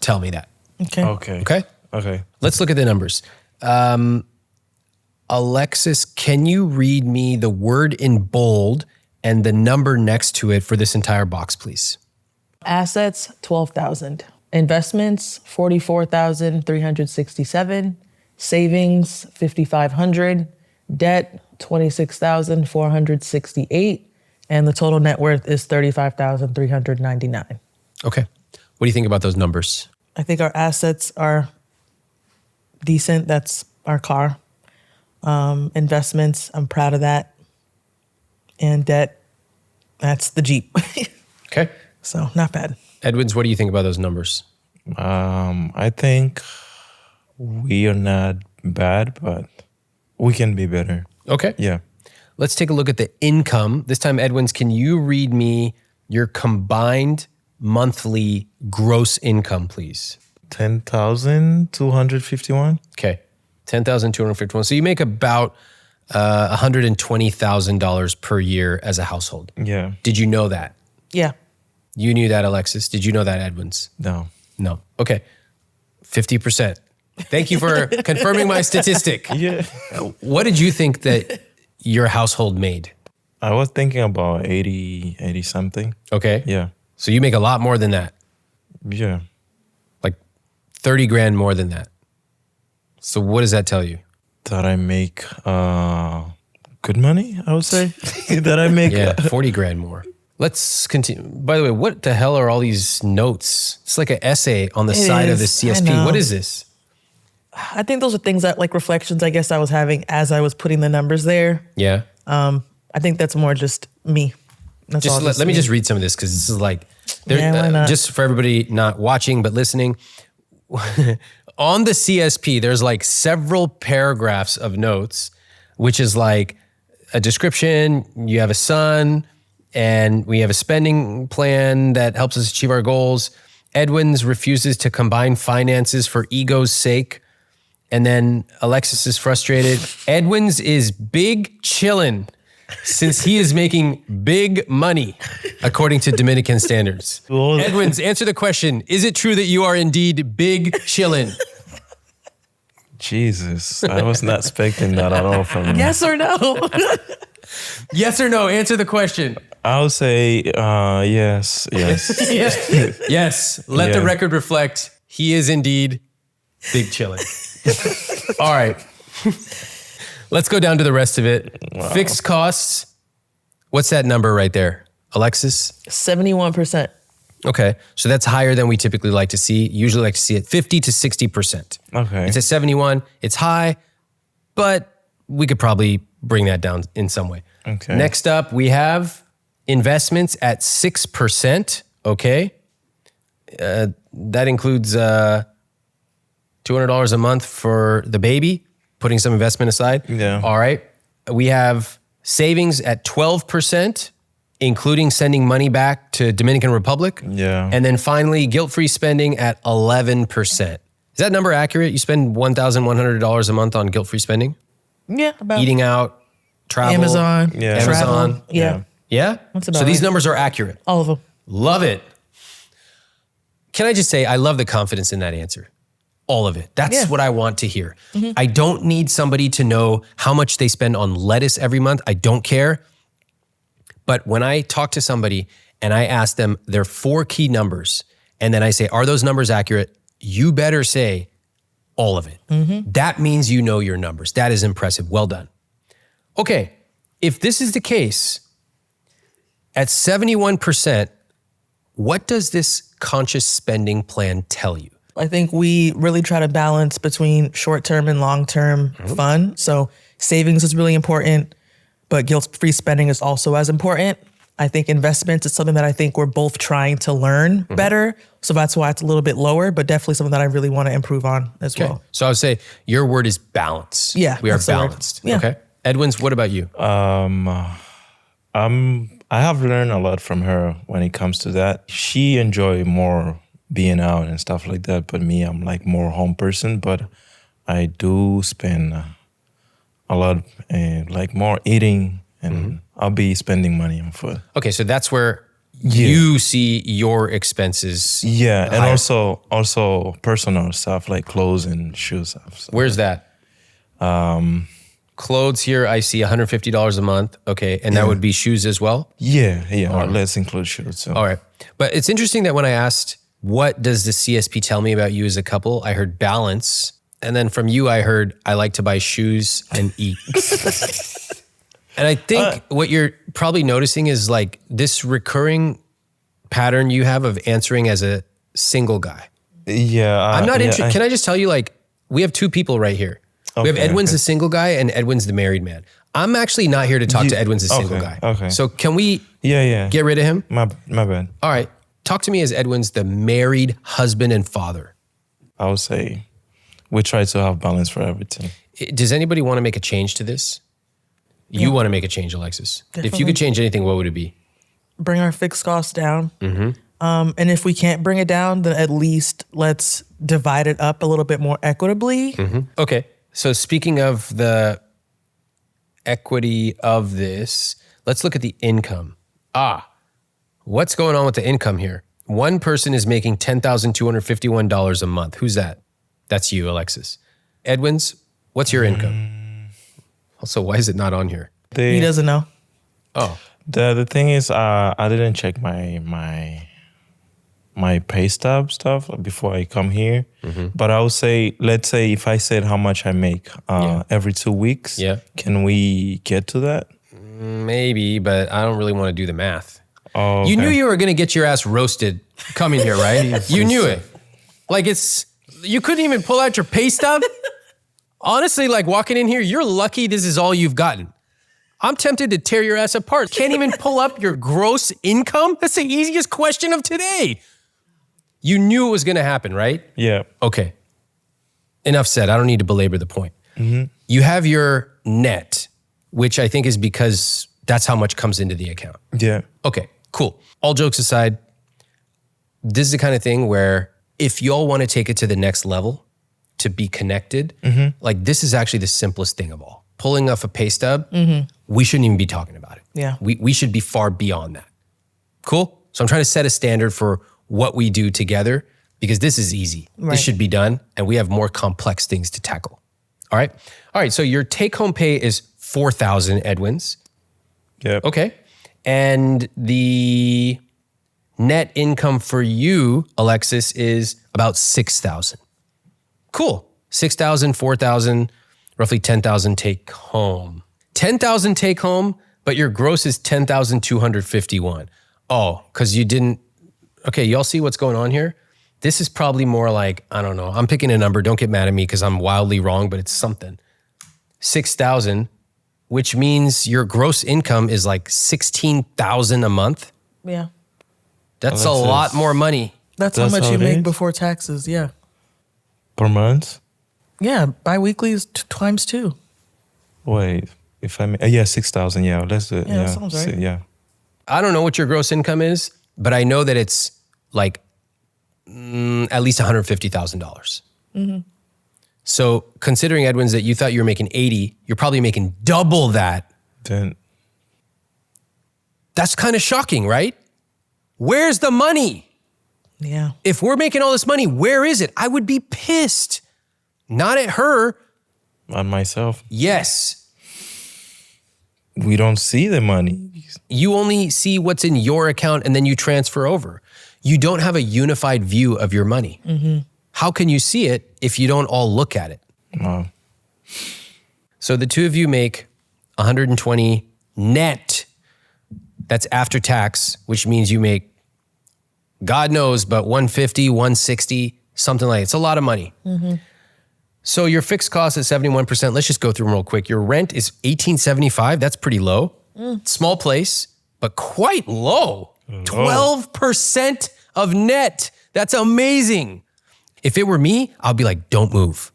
tell me that. Okay. Okay. Let's look at the numbers. Alexis, can you read me the word in bold and the number next to it for this entire box, please? Assets, 12,000. Investments, 44,367. Savings, 5,500. Debt, 26,468. And the total net worth is 35,399. Okay. What do you think about those numbers? I think our assets are decent. That's our car. Investments, I'm proud of that. And debt, that's the Jeep. Okay. So not bad. Edwens, what do you think about those numbers? I think we are not bad, but we can be better. Okay. Yeah. Let's take a look at the income. This time, Edwens, can you read me your combined monthly gross income, please? 10,251. Okay, 10,251. So you make about $120,000 per year as a household. Yeah. Did you know that? Yeah. You knew that, Alexis. Did you know that, Edwens? No. No. Okay, 50%. Thank you for confirming my statistic. Yeah. What did you think that your household made? I was thinking about 80 something. Okay. Yeah. So you make a lot more than that, Yeah. like 30 grand more than that. So what does that tell you? That I make good money, I would say. That I make. Yeah, 40 grand more. Let's continue. By the way, what the hell are all these notes? It's like an essay on the side of the is. I CSP. know. What is this? I think those are things that like reflections I guess I was having as I was putting the numbers there. Yeah. I think that's more just me. That's all Just let me me. just read some of this because this is like, there, Yeah, why not? just for everybody not watching but listening. On the CSP, there's like several paragraphs of notes, which is like a description. You have a son, and we have a spending plan that helps us achieve our goals. Edwens refuses to combine finances for ego's sake. And then Alexis is frustrated. Edwens is big chillin' since he is making big money, according to Dominican standards. Well- Edwens, answer the question. Is it true that you are indeed big chillin'? Jesus. I was not expecting that at all from you. Yes or no? Yes or no? Answer the question. I would say yes. Yes. Yes. Yes. Let the Yeah. record reflect he is indeed big chillin'. All right. Let's go down to the rest of it. Fixed costs. What's that number right there? Alexis? 71%. Okay. So that's higher than we typically like to see. Usually like to see it 50 to 60%. Okay. It's at 71. It's high, but we could probably bring that down in some way. Okay. Next up, we have investments at 6%. Okay. That includes $200 a month for the baby, putting some investment aside. Yeah. All right. We have savings at 12%, including sending money back to Dominican Republic. Yeah. And then finally, guilt-free spending at 11%. Is that number accurate? You spend $1,100 a month on guilt-free spending? Yeah, about Eating out, travel. Amazon, Yeah. travel. Amazon. Yeah. Yeah? That's So about these right. numbers are accurate. All of them. Love it. Can I just say, I love the confidence in that answer. All of it. That's Yeah. what I want to hear. I don't need somebody to know how much they spend on lettuce every month. I don't care. But when I talk to somebody and I ask them their 4 key numbers, and then I say, are those numbers accurate? You better say all of it. That means you know your numbers. That is impressive. Well done. Okay, if this is the case, at 71%, what does this conscious spending plan tell you? I think we really try to balance between short-term and long-term fun. So savings is really important, but guilt-free spending is also as important. I think investments is something that I think we're both trying to learn better. So that's why it's a little bit lower, but definitely something that I really want to improve on as well. So I would say your word is balance. Yeah, We are that's the word. balanced. Yeah. Okay. Edwens, what about you? I have learned a lot from her when it comes to that. She enjoy more being out and stuff like that, but me, I'm like more home person. But I do spend a lot, like more eating, and I'll be spending money on food. Okay, so that's where you see your expenses. Yeah, and higher. also personal stuff like clothes and shoes stuff. So. Where's that? Clothes here, I see $150 a month. Okay, and that would be shoes as well? Yeah. Let's include shoes. So. All right. But it's interesting that when I asked, what does the CSP tell me about you as a couple? I heard balance. And then from you, I heard, I like to buy shoes and eat. And I think what you're probably noticing is like this recurring pattern you have of answering as a single guy. Yeah. I'm not interested. Can I just tell you, like, we have 2 people right here. We have Okay, Edwens, the single guy, and Edwens, the married man. I'm actually not here to talk to Edwens, the single guy. Okay. So can we Yeah. get rid of him? My bad. All right. Talk to me as Edwens, the married husband and father. I would say we try to have balance for everything. Does anybody want to make a change to this? You want to make a change, Alexis. If you Definitely. could change anything, what would it be? Bring our fixed costs down. And if we can't bring it down, then at least let's divide it up a little bit more equitably. Okay. So speaking of the equity of this, let's look at the income. What's going on with the income here? One person is making $10,251 a month. Who's that? That's you, Alexis. Edwens, what's your income? Also, why is it not on here? He doesn't know. Oh, The thing is, I didn't check my pay stub stuff before I come here. But I would say, let's say if I said how much I make every 2 weeks, can we get to that? maybe, but I don't really want to do the math. Oh, okay. You knew you were going to get your ass roasted coming here, right? You knew it. Like you couldn't even pull out your pay stub. Honestly, like walking in here, you're lucky this is all you've gotten. I'm tempted to tear your ass apart. Can't even pull up your gross income? That's the easiest question of today. You knew it was going to happen, right? Yeah. Okay. Enough said. I don't need to belabor the point. You have your net, which I think is because that's how much comes into the account. Yeah. Okay, cool. All jokes aside, this is the kind of thing where if y'all want to take it to the next level, to be connected, like this is actually the simplest thing of all. Pulling off a pay stub, we shouldn't even be talking about it. Yeah. We should be far beyond that. Cool? So I'm trying to set a standard for what we do together because this is easy. Right. This should be done and we have more complex things to tackle. All right? All right, so your take-home pay is $4,000, Edwens. Yeah. Okay. And the net income for you, Alexis, is about $6,000. Cool. $6,000, $4,000, roughly $10,000 take home. $10,000 take home, but your gross is $10,251. Oh, because you didn't. Okay, y'all see what's going on here? This is probably more like, I don't know. I'm picking a number. Don't get mad at me because I'm wildly wrong, but it's something. 6,000, which means your gross income is like 16,000 a month. Yeah. That's a lot more money. That's how That's much how you it make is? before taxes. Yeah. Per month? Yeah. Bi-weekly is times 2. Wait, if I yeah, 6,000. Yeah, that's it. Yeah, that sounds right. Yeah. I don't know what your gross income is, but I know that it's like at least $150,000. So considering, Edwins, that you thought you were making 80, you're probably making double that. Then That's kind of shocking, right? Where's the money? Yeah. If we're making all this money, where is it? I would be pissed. Not at her. on myself, Yes. we don't see the money. You only see what's in your account and then you transfer over. You don't have a unified view of your money. How can you see it if you don't all look at it? Wow. So the two of you make 120 net. That's after tax, which means you make, God knows, but 150, 160, something like that. It's a lot of money. So your fixed cost is 71%. Let's just go through them real quick. Your rent is $1,875. That's pretty low. Small place, but quite low. 12% of net. That's amazing. If it were me, I'll be like, don't move.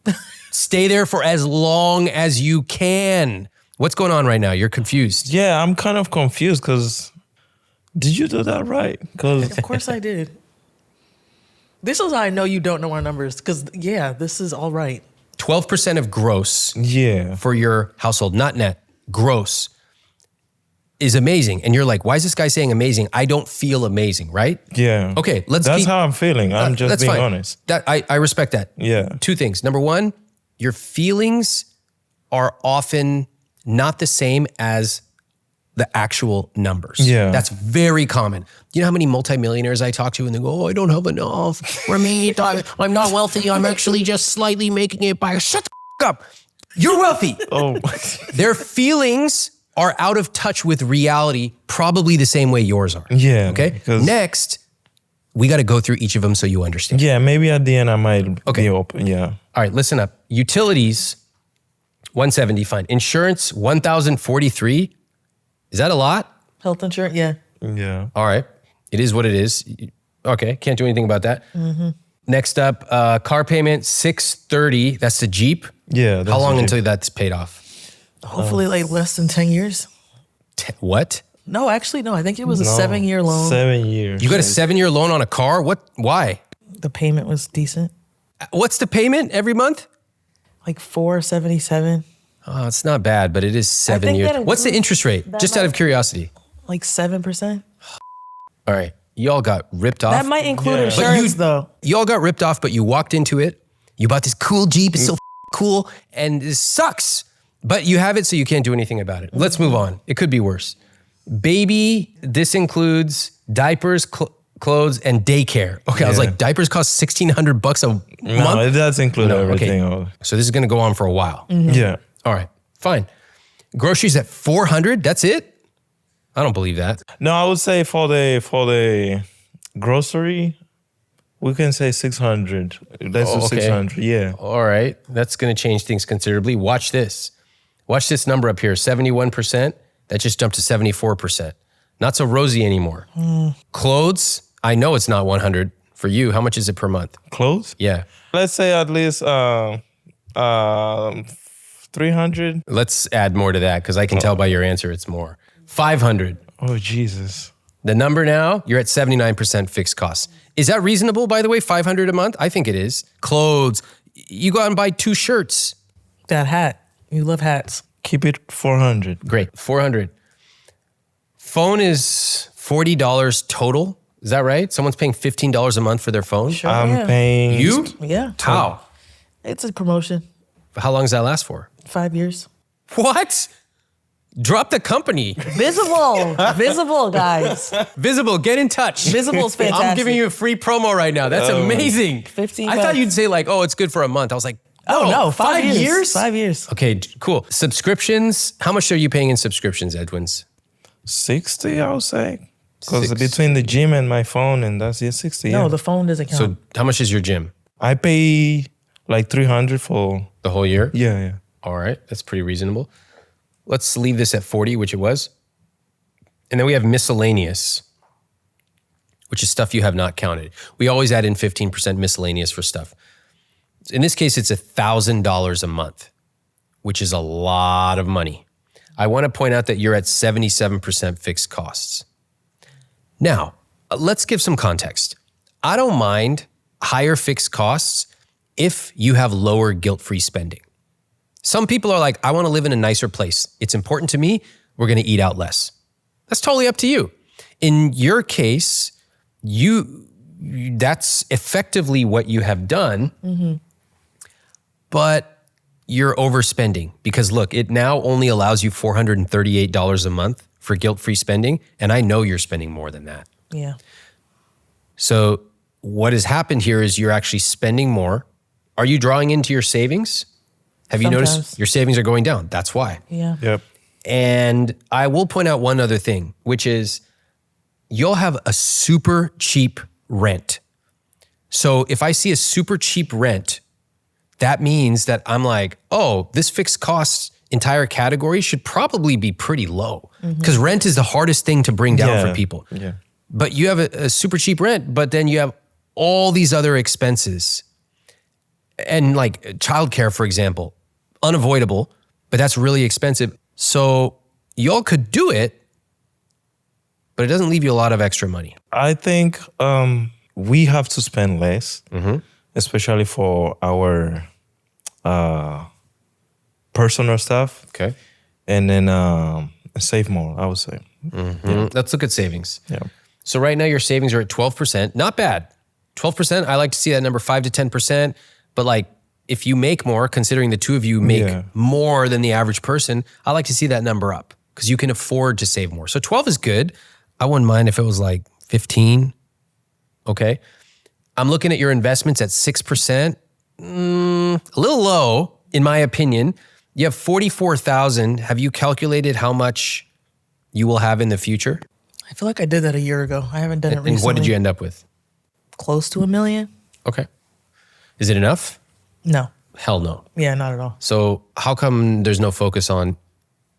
Stay there for as long as you can. What's going on right now? You're confused. Yeah, I'm kind of confused because did you do that right? Because Of course I did. This is how I know you don't know our numbers because, yeah, this is all right. 12% of gross yeah, for your household, not net, gross, is amazing. And you're like, why is this guy saying amazing? I don't feel amazing, right? yeah. Okay, let's That's keep- how I'm feeling. I'm just That's being fine. honest. That I respect that. Yeah. Two things. Number one, your feelings are often not the same as the actual numbers. Yeah. That's very common. You know how many multimillionaires I talk to and they go, oh, I don't have enough. Ramit, I'm not wealthy. I'm actually just slightly making it by, shut the up. You're wealthy. Oh, Their feelings are out of touch with reality, probably the same way yours are. yeah. Okay. because- Next, we got to go through each of them so you understand. Yeah, maybe at the end I might Okay. be open. Yeah. All right, listen up. Utilities, 170, fine. Insurance, 1,043. Is that a lot? Health insurance, yeah. Yeah. All right. It is what it is. Okay, can't do anything about that. Next up, car payment, 630. That's the Jeep. Yeah. How that's long what until that's paid off? Hopefully like less than 10 years. What? No, actually, no. I think it was a 7-year loan. 7 years. You got a 7-year loan on a car? What? Why? The payment was decent. What's the payment every month? Like $477. Oh, it's not bad, but it is 7 think years. that What's the interest rate? Just out of curiosity. Like 7%. All right. Y'all got ripped off. That might include Yeah. insurance, though. Y'all got ripped off, but you walked into it. You bought this cool Jeep. It's so cool. And it sucks. But you have it, so you can't do anything about it. Let's move on. It could be worse. Baby, this includes diapers, clothes, and daycare. Okay, I was Yeah. like, diapers cost $1,600 a month? No, it does include everything. Okay. So this is going to go on for a while. Yeah. All right, fine. Groceries at $400. That's it. I don't believe that. No, I would say for the grocery, we can say 600. Let's do okay. 600. Yeah. All right, that's going to change things considerably. Watch this. Watch this number up here, 71%. That just jumped to 74%. Not so rosy anymore. Clothes, I know it's not 100. For you, how much is it per month? Clothes? Yeah. Let's say at least 300. Let's add more to that because I can tell by your answer it's more. 500. Oh, Jesus. The number now, you're at 79% fixed costs. Is that reasonable, by the way, 500 a month? I think it is. Clothes, you go out and buy 2 shirts. That hat. You love hats. Keep it 400. Great, 400. Phone is $40 total. Is that right? Someone's paying $15 a month for their phone? Sure. I'm paying. You? Yeah. How? It's a promotion. How long does that last for? 5 years. What? Drop the company. Visible. Visible, guys. Visible, get in touch. Visible's fantastic. I'm giving you a free promo right now. That's amazing. 15 I thought bucks. you'd say like, oh, it's good for a month. I was like, Oh, no. 5 years. years? 5 years. Okay, cool. Subscriptions, how much are you paying in subscriptions, Edwens? 60, I would say. Because 60. between the gym and my phone, and that's 60. No, Yeah. the phone doesn't count. So how much is your gym? I pay like 300 for. The whole year? Yeah. All right, that's pretty reasonable. Let's leave this at 40, which it was. And then we have miscellaneous, which is stuff you have not counted. We always add in 15% miscellaneous for stuff. In this case, it's $1,000 a month, which is a lot of money. I want to point out that you're at 77% fixed costs. Now, let's give some context. I don't mind higher fixed costs if you have lower guilt-free spending. Some people are like, I want to live in a nicer place. It's important to me. We're going to eat out less. That's totally up to you. In your case, that's effectively what you have done, but you're overspending because look, it now only allows you $438 a month for guilt-free spending, and I know you're spending more than that. Yeah. So what has happened here is you're actually spending more. Are you drawing into your savings? Have you noticed Sometimes. your savings are going down? That's why. Yeah. Yep. And I will point out one other thing, which is you'll have a super cheap rent. So if I see a super cheap rent, that means that I'm like, oh, this fixed costs entire category should probably be pretty low because rent is the hardest thing to bring down for people. Yeah. But you have a super cheap rent, but then you have all these other expenses. And like childcare, for example, unavoidable, but that's really expensive. So y'all could do it, but it doesn't leave you a lot of extra money. I think we have to spend less, especially for our personal stuff. Okay. And then save more, I would say. Let's look at savings. Yeah. So right now your savings are at 12%. Not bad. 12%, I like to see that number 5 to 10%. But like if you make more, considering the two of you make more than the average person, I like to see that number up because you can afford to save more. So 12 is good. I wouldn't mind if it was like 15. Okay. I'm looking at your investments at 6%. A little low, in my opinion. You have 44,000. Have you calculated how much you will have in the future? I feel like I did that a year ago. I haven't done it recently. And what did you end up with? Close to $1 million? Okay. Is it enough? No. Hell no. Yeah, not at all. So how come there's no focus on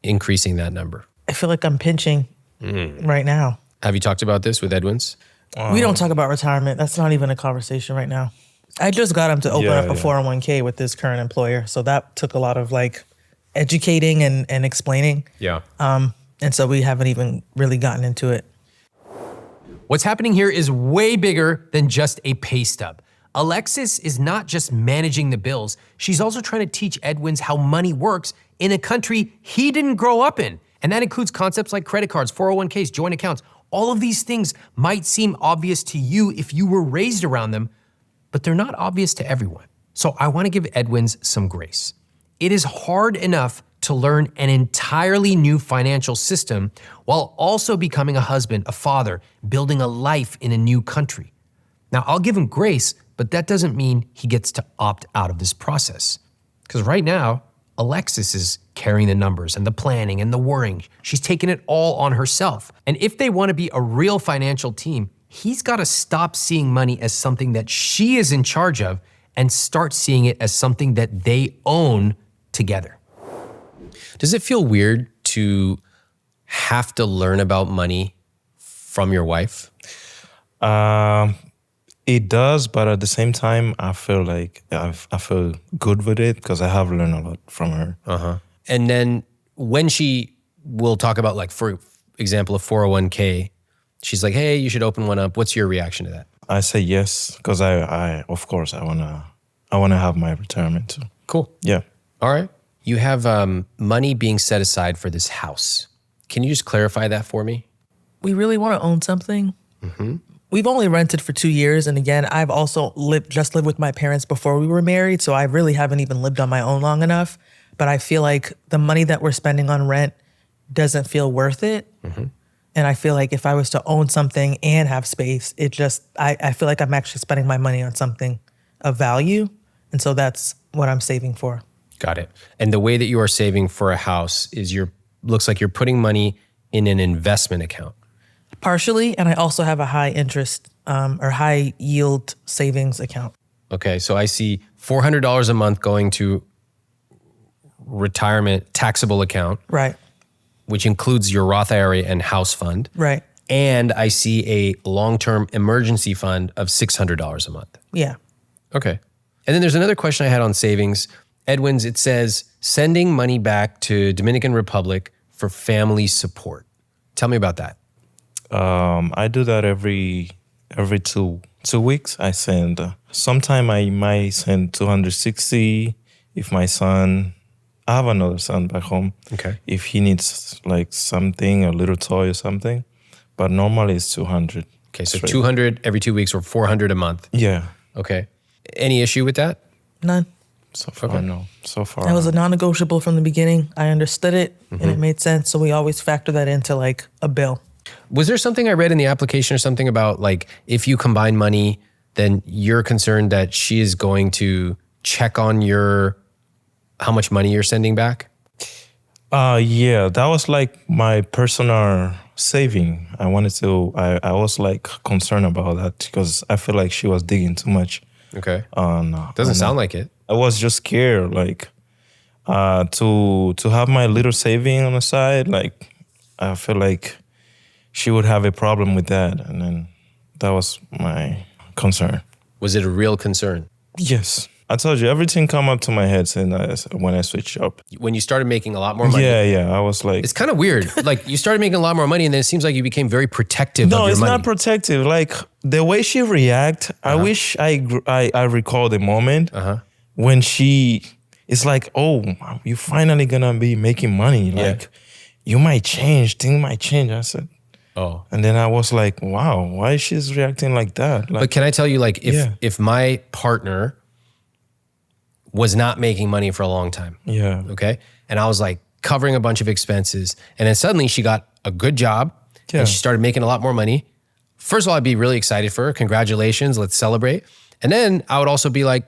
increasing that number? I feel like I'm pinching right now. Have you talked about this with Edwens? We don't talk about retirement. That's not even a conversation right now. I just got him to open up a 401k with this current employer. So that took a lot of like educating and explaining. Yeah. And so we haven't even really gotten into it. What's happening here is way bigger than just a pay stub. Alexis is not just managing the bills, she's also trying to teach Edwens how money works in a country he didn't grow up in. And that includes concepts like credit cards, 401ks, joint accounts. All of these things might seem obvious to you if you were raised around them, but they're not obvious to everyone. So I want to give Edwens some grace. It is hard enough to learn an entirely new financial system while also becoming a husband, a father, building a life in a new country. Now, I'll give him grace, but that doesn't mean he gets to opt out of this process. Because right now, Alexis is carrying the numbers and the planning and the worrying. She's taking it all on herself. And if they want to be a real financial team, he's got to stop seeing money as something that she is in charge of and start seeing it as something that they own together. Does it feel weird to have to learn about money from your wife? It does, but at the same time, I feel like I feel good with it because I have learned a lot from her. Uh-huh. And then when she will talk about, like, for example, a 401k, she's like, hey, you should open one up. What's your reaction to that? I say yes because I of course I wanna have my retirement too. Cool. Yeah. All right. You have money being set aside for this house. Can you just clarify that for me? We really want to own something. Mm-hmm. We've only rented for 2 years. And again, I've also lived with my parents before we were married. So I really haven't even lived on my own long enough. But I feel like the money that we're spending on rent doesn't feel worth it. Mm-hmm. And I feel like if I was to own something and have space, I feel like I'm actually spending my money on something of value. And so that's what I'm saving for. Got it. And the way that you are saving for a house is looks like you're putting money in an investment account. Partially, and I also have a high interest or high yield savings account. Okay, so I see $400 a month going to retirement taxable account. Right. Which includes your Roth IRA and house fund. Right. And I see a long-term emergency fund of $600 a month. Yeah. Okay. And then there's another question I had on savings. Edwens, it says, sending money back to Dominican Republic for family support. Tell me about that. I do that every 2 weeks. I send. Sometime I might send 260 if my son. I have another son back home. Okay. If he needs like something, a little toy or something, but normally it's 200. Okay, so straight. 200 every 2 weeks or 400 a month. Yeah. Okay. Any issue with that? None. So far, Okay. no. So far. That was a non-negotiable from the beginning. I understood it and it made sense. So we always factor that into like a bill. Was there something I read in the application or something about, like, if you combine money, then you're concerned that she is going to check on how much money you're sending back? Yeah, that was like my personal saving. I was like concerned about that because I feel like she was digging too much. Okay. No. Doesn't sound like it. I was just scared, like, to have my little saving on the side. Like, I feel like she would have a problem with that, and then that was my concern. Was it a real concern? Yes, I told you everything come up to my head when I switched up. When you started making a lot more money? Yeah. I was like, It's kind of weird. Like, you started making a lot more money, and then it seems like you became very protective of your money. No, it's not protective. Like the way she react, I wish I recall the moment when she is like, "Oh, you finally gonna be making money. Like, you might change. Things might change." I said, "Oh," and then I was like, "Wow, why she's reacting like that?" Like, but can I tell you, like, if my partner was not making money for a long time, okay, and I was like covering a bunch of expenses, and then suddenly she got a good job and she started making a lot more money. First of all, I'd be really excited for her. Congratulations, let's celebrate. And then I would also be like,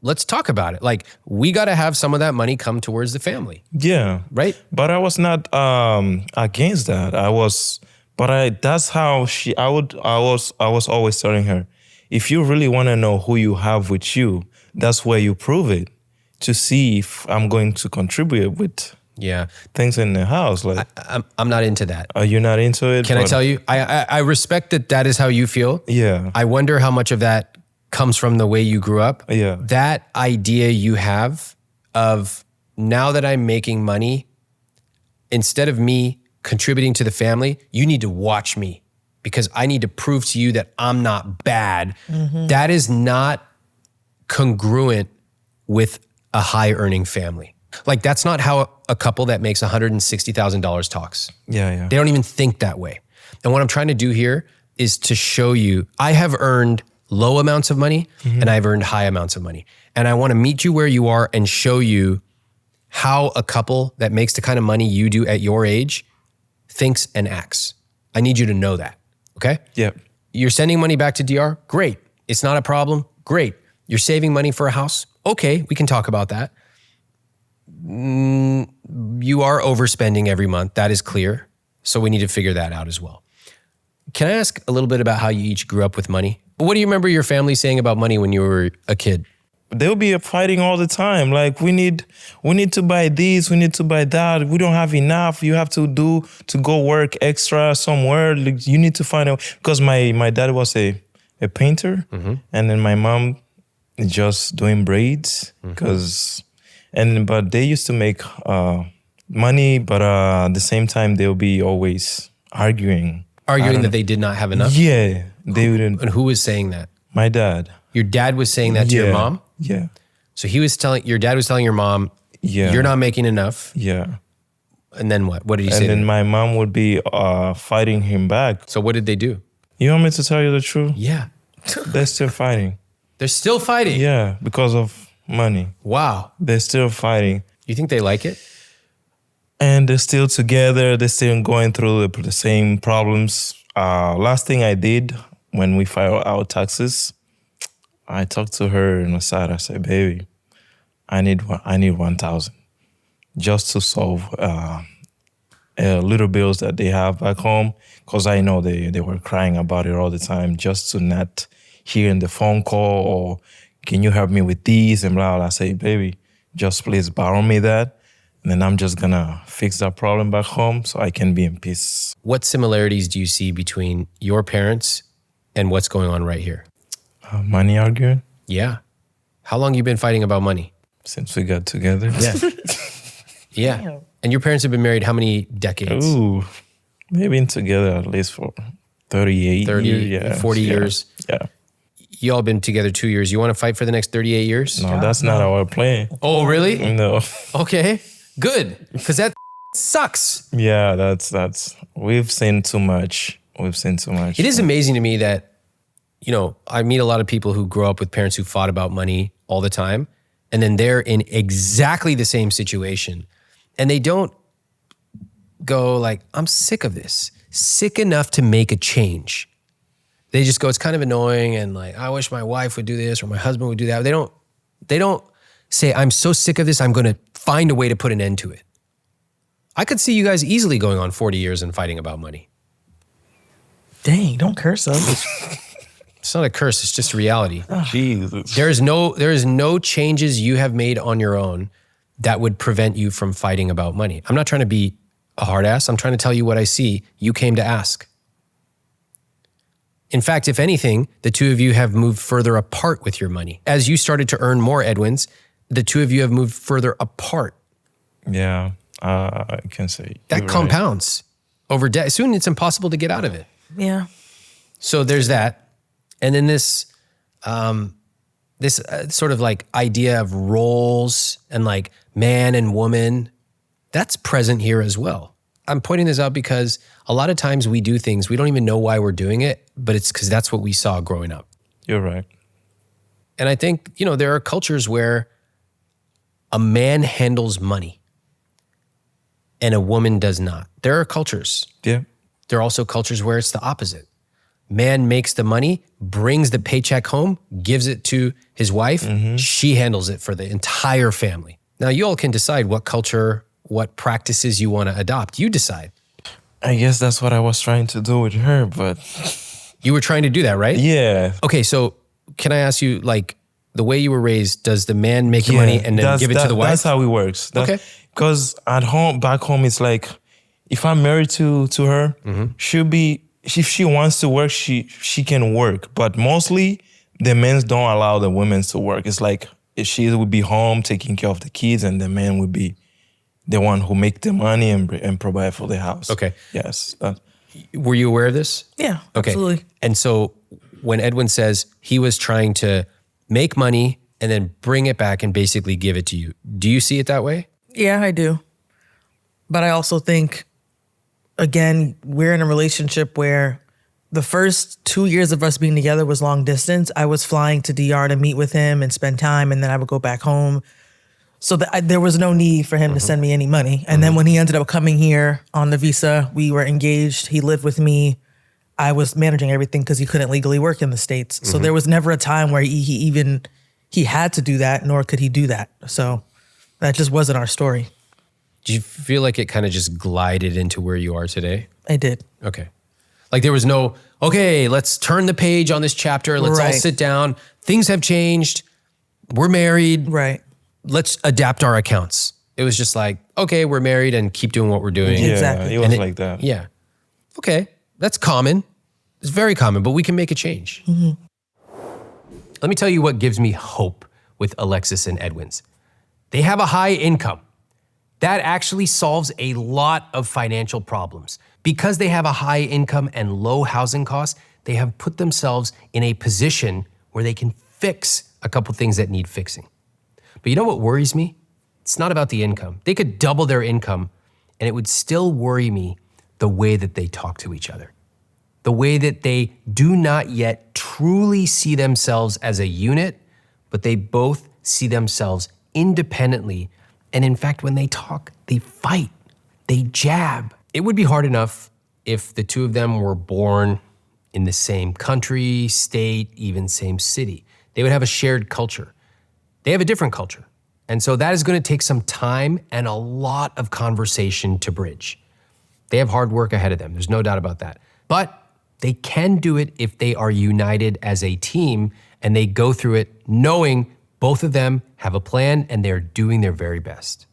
let's talk about it. Like, we got to have some of that money come towards the family. Yeah. Right? But I was not against that. That's how I was always telling her, if you really want to know who you have with you, that's where you prove it to see if I'm going to contribute with things in the house. Like, I'm not into that. Are you not into it? Can I tell you? I respect that is how you feel. Yeah. I wonder how much of that comes from the way you grew up. Yeah. That idea you have of, now that I'm making money, instead of me contributing to the family, you need to watch me because I need to prove to you that I'm not bad. That is not congruent with a high earning family. Like that's not how a couple that makes $160,000 talks. Yeah. They don't even think that way. And what I'm trying to do here is to show you, I have earned low amounts of money and I've earned high amounts of money. And I want to meet you where you are and show you how a couple that makes the kind of money you do at your age thinks and acts. I need you to know that, okay? Yep. You're sending money back to DR? Great. It's not a problem? Great. You're saving money for a house? Okay, we can talk about that. You are overspending every month. That is clear. So we need to figure that out as well. Can I ask a little bit about how you each grew up with money? What do you remember your family saying about money when you were a kid? They'll be fighting all the time. Like we need to buy this, we need to buy that. We don't have enough. You have to go work extra somewhere. Like, you need to find out because my dad was a painter, and then my mom just doing braids but they used to make money, but at the same time they'll be always arguing That they did not have enough? Yeah, they wouldn't. And who was saying that? My dad. Your dad was saying that to your mom? Yeah. So your dad was telling your mom, you're not making enough. Yeah. And then what? What did he say? And then my mom would be fighting him back. So what did they do? You want me to tell you the truth? Yeah. They're still fighting. They're still fighting? Yeah, because of money. Wow. They're still fighting. You think they like it? And they're still together. They're still going through the same problems. Last thing I did when we filed our taxes, I talked to her on the side. I said, baby, I need 1,000 just to solve little bills that they have back home. Because I know they were crying about it all the time, just to not hear in the phone call or can you help me with these and blah, blah. I say, baby, just please borrow me that. And then I'm just gonna fix that problem back home so I can be in peace. What similarities do you see between your parents and what's going on right here? Money arguing? Yeah. How long you been fighting about money? Since we got together. Yeah. Yeah. And your parents have been married how many decades? Ooh, they've been together at least for 38 years. 40 years. Yeah. You all been together 2 years. You want to fight for the next 38 years? No, that's not our plan. Oh, really? No. Okay, good. Because that sucks. Yeah, that's we've seen too much. It is amazing to me that, I meet a lot of people who grow up with parents who fought about money all the time, and then they're in exactly the same situation. And they don't go like, I'm sick of this, sick enough to make a change. They just go, it's kind of annoying, and like, I wish my wife would do this or my husband would do that. They don't say, I'm so sick of this, I'm gonna find a way to put an end to it. I could see you guys easily going on 40 years and fighting about money. Dang, don't curse us. It's not a curse, it's just reality. Jesus. There is no changes you have made on your own that would prevent you from fighting about money. I'm not trying to be a hard ass. I'm trying to tell you what I see. You came to ask. In fact, if anything, the two of you have moved further apart with your money. As you started to earn more, Edwens, the two of you have moved further apart. Yeah, I can say. That compounds over debt. Soon it's impossible to get out of it. Yeah. So there's that. And then this sort of like idea of roles and like man and woman, that's present here as well. I'm pointing this out because a lot of times we do things, we don't even know why we're doing it, but it's because that's what we saw growing up. You're right. And I think, there are cultures where a man handles money and a woman does not. There are cultures. Yeah. There are also cultures where it's the opposite. Man makes the money, brings the paycheck home, gives it to his wife. She handles it for the entire family. Now, you all can decide what culture, what practices you want to adopt. You decide. I guess that's what I was trying to do with her, but... You were trying to do that, right? Yeah. Okay, so can I ask you, like, the way you were raised, does the man make the money and then give it to the wife? That's how it works. Okay. Because back home, it's like, if I'm married to her, she'll be... If she wants to work, she can work. But mostly, the men don't allow the women to work. It's like she would be home taking care of the kids, and the man would be the one who make the money and provide for the house. Okay. Yes. Were you aware of this? Yeah, Okay. absolutely. And so when Edwin says he was trying to make money and then bring it back and basically give it to you, do you see it that way? Yeah, I do. But I also think, again, we're in a relationship where the first 2 years of us being together was long distance. I was flying to DR to meet with him and spend time, and then I would go back home. So there was no need for him to send me any money. And then when he ended up coming here on the visa, we were engaged. He lived with me. I was managing everything because he couldn't legally work in the States. So there was never a time where he had to do that, nor could he do that. So that just wasn't our story. Do you feel like it kind of just glided into where you are today? I did. Okay. Like there was no, okay, let's turn the page on this chapter. Let's all Right. sit down. Things have changed. We're married. Right. Let's adapt our accounts. It was just like, okay, we're married and keep doing what we're doing. Yeah, Exactly. it was like that. Yeah. Okay. That's common. It's very common, but we can make a change. Let me tell you what gives me hope with Alexis and Edwens. They have a high income. That actually solves a lot of financial problems. Because they have a high income and low housing costs, they have put themselves in a position where they can fix a couple things that need fixing. But you know what worries me? It's not about the income. They could double their income and it would still worry me the way that they talk to each other. The way that they do not yet truly see themselves as a unit, but they both see themselves independently. And in fact, when they talk, they fight, they jab. It would be hard enough if the two of them were born in the same country, state, even same city. They would have a shared culture. They have a different culture. And so that is going to take some time and a lot of conversation to bridge. They have hard work ahead of them. There's no doubt about that. But they can do it if they are united as a team and they go through it knowing both of them have a plan and they're doing their very best.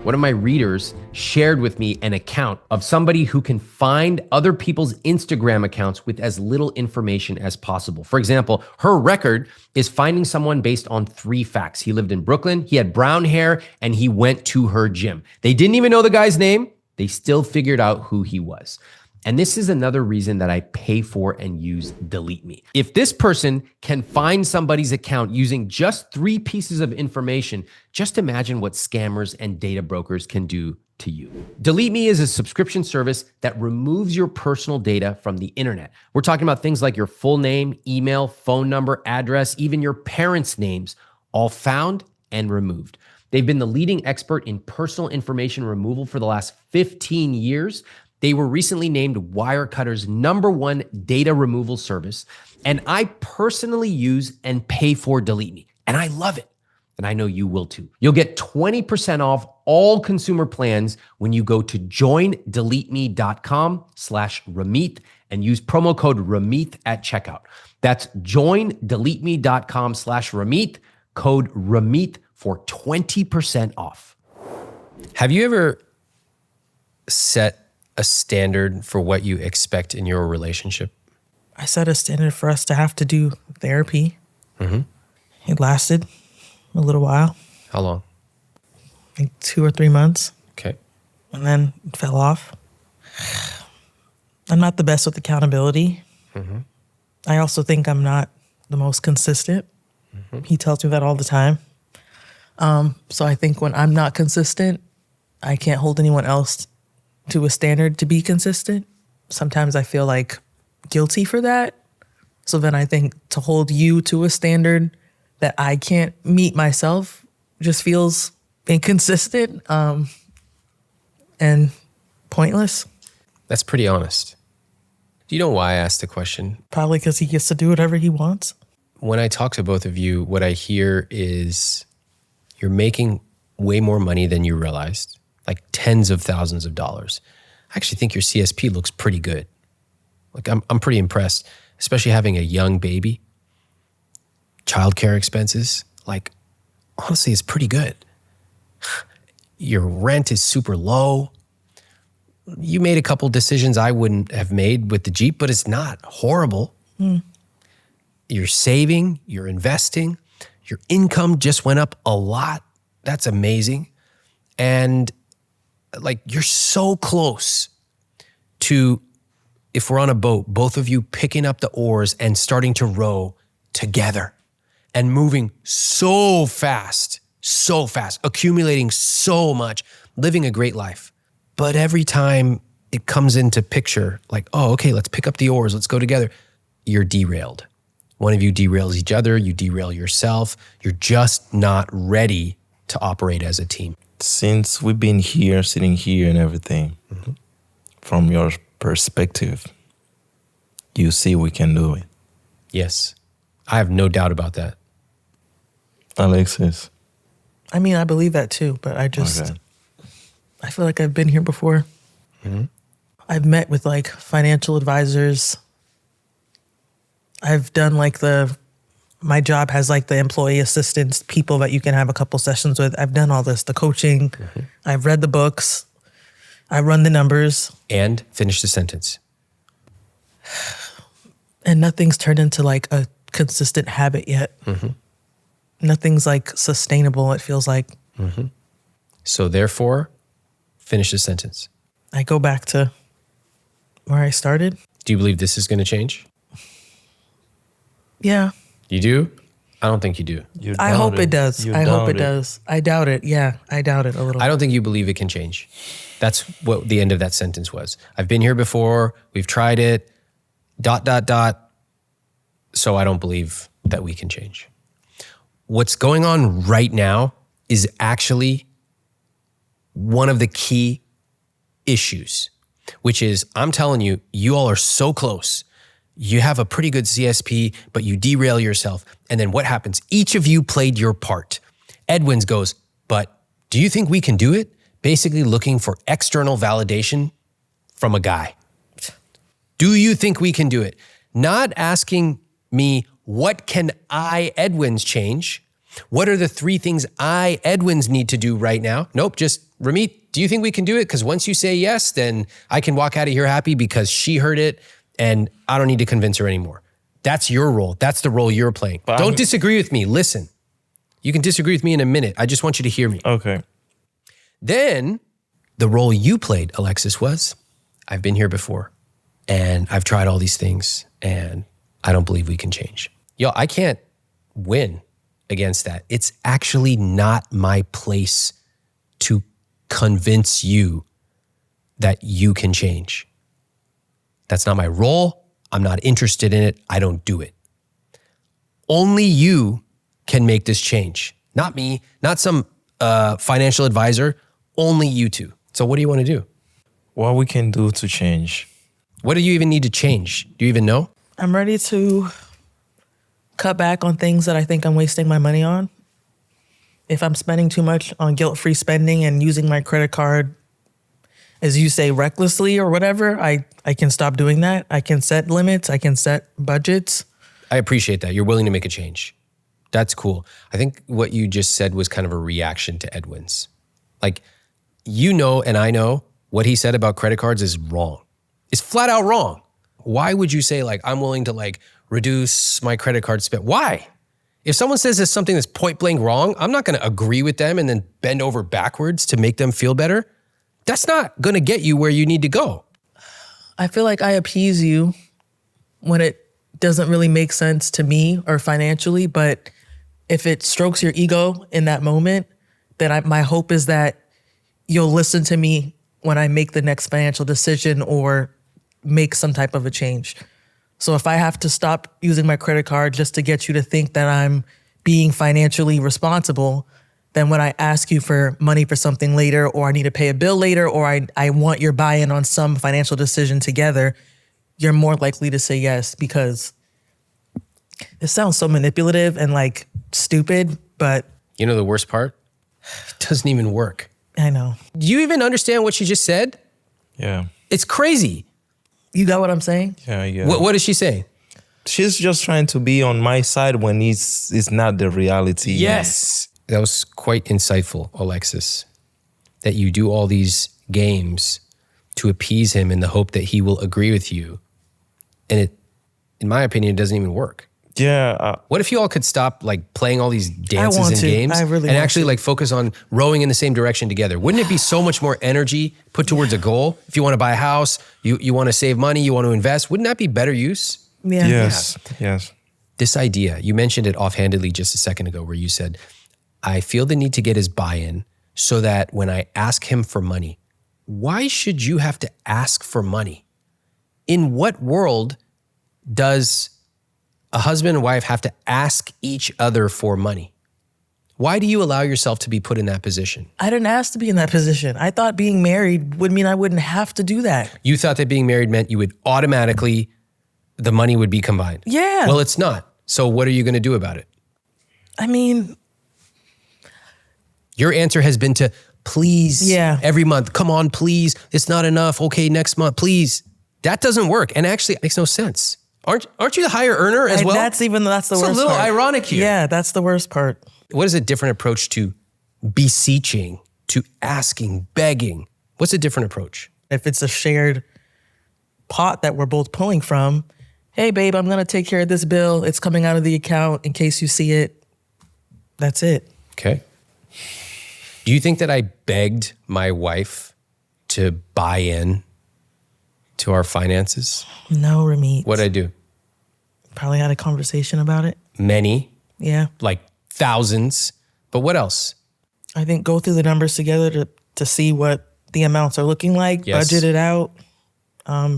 One of my readers shared with me an account of somebody who can find other people's Instagram accounts with as little information as possible. For example, her record is finding someone based on 3 facts. He lived in Brooklyn, he had brown hair, and he went to her gym. They didn't even know the guy's name. They still figured out who he was. And this is another reason that I pay for and use Delete Me. If this person can find somebody's account using just 3 pieces of information, just imagine what scammers and data brokers can do to you. Delete Me is a subscription service that removes your personal data from the internet. We're talking about things like your full name, email, phone number, address, even your parents' names, all found and removed. They've been the leading expert in personal information removal for the last 15 years. They were recently named Wirecutter's #1 data removal service. And I personally use and pay for Delete Me. And I love it. And I know you will too. You'll get 20% off all consumer plans when you go to joindeleteme.com/Ramit and use promo code Ramit at checkout. That's joindeleteme.com/Ramit, code Ramit for 20% off. Have you ever set a standard for what you expect in your relationship? I set a standard for us to have to do therapy. It lasted a little while, How long? like 2 or 3 months, Okay. and then it fell off. I'm not the best with accountability. I also think I'm not the most consistent. He tells me that all the time. So I think when I'm not consistent, I can't hold anyone else to a standard to be consistent. Sometimes I feel like guilty for that. So then I think to hold you to a standard that I can't meet myself just feels inconsistent and pointless. That's pretty honest. Do you know why I asked the question? Probably because he gets to do whatever he wants. When I talk to both of you, what I hear is you're making way more money than you realized, like tens of thousands of dollars. I actually think your CSP looks pretty good. Like I'm pretty impressed, especially having a young baby. Childcare expenses, like honestly, it's pretty good. Your rent is super low. You made a couple decisions I wouldn't have made with the Jeep, but it's not horrible. You're saving, you're investing, your income just went up a lot. That's amazing. And like, you're so close to, if we're on a boat, both of you picking up the oars and starting to row together and moving so fast, accumulating so much, living a great life. But every time it comes into picture, like, oh, okay, let's pick up the oars, let's go together, you're derailed. One of you derails each other, you derail yourself. You're just not ready to operate as a team. Since we've been here, sitting here and everything, from your perspective, you see we can do it. Yes, I have no doubt about that. Alexis. I mean, I believe that too, but I feel like I've been here before. I've met with like financial advisors. I've done like my job has like the employee assistants, people that you can have a couple sessions with. I've done all this, the coaching. I've read the books. I run the numbers. And finish the sentence. And nothing's turned into like a consistent habit yet. Nothing's like sustainable, it feels like. So therefore, finish the sentence. I go back to where I started. Do you believe this is going to change? Yeah. You do? I don't think you do. I hope it does. I hope it does. I doubt it. Yeah, I doubt it a little. I don't think you believe it can change. That's what the end of that sentence was. I've been here before. We've tried it. ... So I don't believe that we can change. What's going on right now is actually one of the key issues, which is, I'm telling you, you all are so close. You have a pretty good CSP, but you derail yourself. And then what happens? Each of you played your part. Edwens goes, but do you think we can do it? Basically looking for external validation from a guy. Do you think we can do it? Not asking me, what can I, Edwens, change? What are the 3 things I, Edwens, need to do right now? Nope, just, Ramit, do you think we can do it? Because once you say yes, then I can walk out of here happy because she heard it and I don't need to convince her anymore. That's your role. That's the role you're playing. But don't disagree with me. Listen, you can disagree with me in a minute. I just want you to hear me. Okay. Then the role you played, Alexis, was, I've been here before and I've tried all these things and I don't believe we can change. Yo, I can't win against that. It's actually not my place to convince you that you can change. That's not my role. I'm not interested in it. I don't do it. Only you can make this change. Not me, not some financial advisor, only you two. So what do you want to do? What we can do to change? What do you even need to change? Do you even know? I'm ready to cut back on things that I think I'm wasting my money on. If I'm spending too much on guilt-free spending and using my credit card, as you say, recklessly or whatever, I can stop doing that. I can set limits. I can set budgets. I appreciate that. You're willing to make a change. That's cool. I think what you just said was kind of a reaction to Edwens. Like, you know and I know what he said about credit cards is wrong. It's flat out wrong. Why would you say, like, I'm willing to, like, reduce my credit card spend? Why? If someone says there's something that's point blank wrong, I'm not going to agree with them and then bend over backwards to make them feel better. That's not going to get you where you need to go. I feel like I appease you when it doesn't really make sense to me or financially, but if it strokes your ego in that moment, then my hope is that you'll listen to me when I make the next financial decision or make some type of a change. So if I have to stop using my credit card just to get you to think that I'm being financially responsible, then when I ask you for money for something later, or I need to pay a bill later, or I want your buy-in on some financial decision together, you're more likely to say yes, because it sounds so manipulative and like stupid, but... You know the worst part? It doesn't even work. I know. Do you even understand what she just said? Yeah. It's crazy. You got what I'm saying? Yeah. What is she saying? She's just trying to be on my side when it's not the reality. Yes. That was quite insightful, Alexis, that you do all these games to appease him in the hope that he will agree with you. And it, in my opinion, it doesn't even work, Yeah. What if you all could stop like playing all these dances want and to. games I really and want actually to. like focus on rowing in the same direction together? Wouldn't it be so much more energy put towards a goal? If you want to buy a house, you want to save money, you want to invest, wouldn't that be better use? Yeah. Yes. This idea, you mentioned it offhandedly just a second ago where you said, I feel the need to get his buy-in so that when I ask him for money, why should you have to ask for money? In what world does a husband and wife have to ask each other for money? Why do you allow yourself to be put in that position? I didn't ask to be in that position. I thought being married would mean I wouldn't have to do that. You thought that being married meant you would automatically, the money would be combined. Yeah. Well, it's not. So what are you going to do about it? I mean, Your answer has been to please every month. Come on, please. It's not enough. Okay, next month, please. That doesn't work. And actually, it makes no sense. Aren't you the higher earner as well? that's the worst part. It's a little ironic here. Yeah, that's the worst part. What is a different approach to beseeching, to asking, begging? What's a different approach? If it's a shared pot that we're both pulling from, hey, babe, I'm going to take care of this bill. It's coming out of the account in case you see it. That's it. Okay. Do you think that I begged my wife to buy in to our finances? No, Ramit. What'd I do? Probably had a conversation about it. Many, Yeah. like thousands. But what else? I think go through the numbers together to see what the amounts are looking like, Yes. budget it out,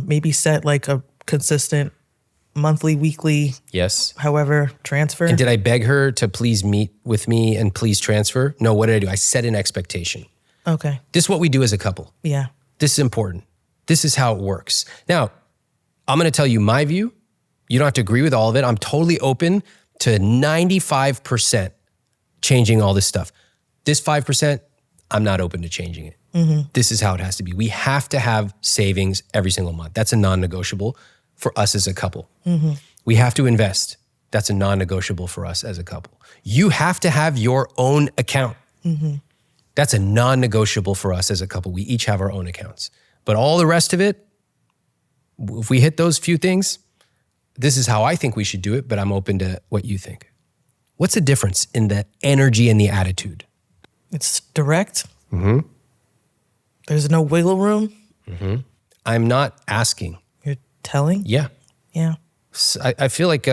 maybe set like a consistent monthly, weekly, Yes. however, transfer. And did I beg her to please meet with me and please transfer? No, what did I do? I set an expectation. Okay. This is what we do as a couple. Yeah. This is important. This is how it works. Now, I'm going to tell you my view. You don't have to agree with all of it. I'm totally open to 95% changing all this stuff. This 5%, I'm not open to changing it. This is how it has to be. We have to have savings every single month. That's a non-negotiable for us as a couple. We have to invest. That's a non-negotiable for us as a couple. You have to have your own account. That's a non-negotiable for us as a couple. We each have our own accounts. But all the rest of it, if we hit those few things, this is how I think we should do it, but I'm open to what you think. What's the difference in the energy and the attitude? It's direct. There's no wiggle room. I'm not asking. You're telling. Yeah. Yeah. I feel like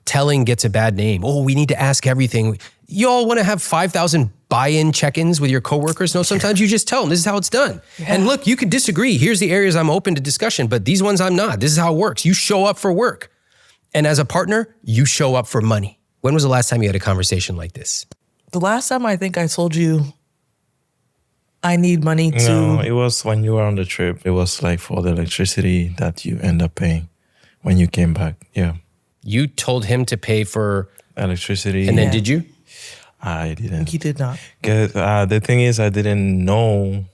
telling gets a bad name. Oh, we need to ask everything. You all want to have 5,000 buy-in check-ins with your coworkers? No, sometimes you just tell them this is how it's done. And look, you can disagree. Here's the areas I'm open to discussion, but these ones I'm not. This is how it works. You show up for work. And as a partner, you show up for money. When was the last time you had a conversation like this? The last time I think I told you I need money to. No, it was when you were on the trip. It was like for the electricity that you end up paying when you came back. Yeah. You told him to pay for Electricity. and then Yeah. did you? I didn't. He did not. 'Cause, the thing is, I didn't know.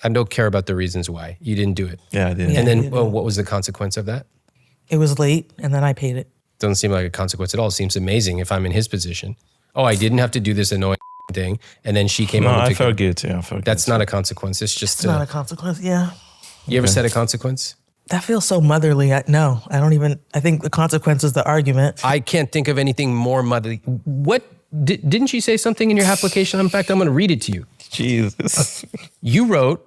I don't care about the reasons why. You didn't do it. Yeah, I didn't. Yeah. And then you well, didn't. what was the consequence of that? It was late, and then I paid it. Doesn't seem like a consequence at all. It seems amazing if I'm in his position. Oh, I didn't have to do this annoying thing. And then she came No, home and I took felt it. guilty. I felt That's guilty. not a consequence. It's just, It's not a consequence. Yeah. you ever set a consequence? That feels so motherly. No, I don't even. I think the consequence is the argument. I can't think of anything more motherly. What, didn't she say something in your application? In fact, I'm going to read it to you. Jesus. You wrote,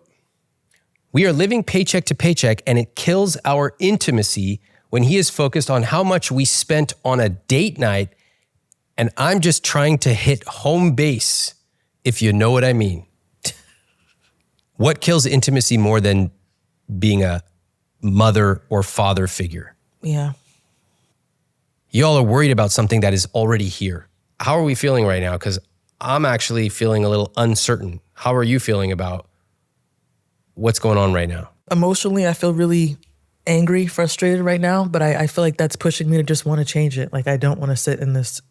we are living paycheck to paycheck and it kills our intimacy when he is focused on how much we spent on a date night and I'm just trying to hit home base, if you know what I mean. What kills intimacy more than being a mother or father figure? Yeah. Y'all are worried about something that is already here. How are we feeling right now? Because I'm actually feeling a little uncertain. How are you feeling about what's going on right now? Emotionally, I feel really angry, frustrated right now, but I feel like that's pushing me to just want to change it. Like I don't want to sit in this.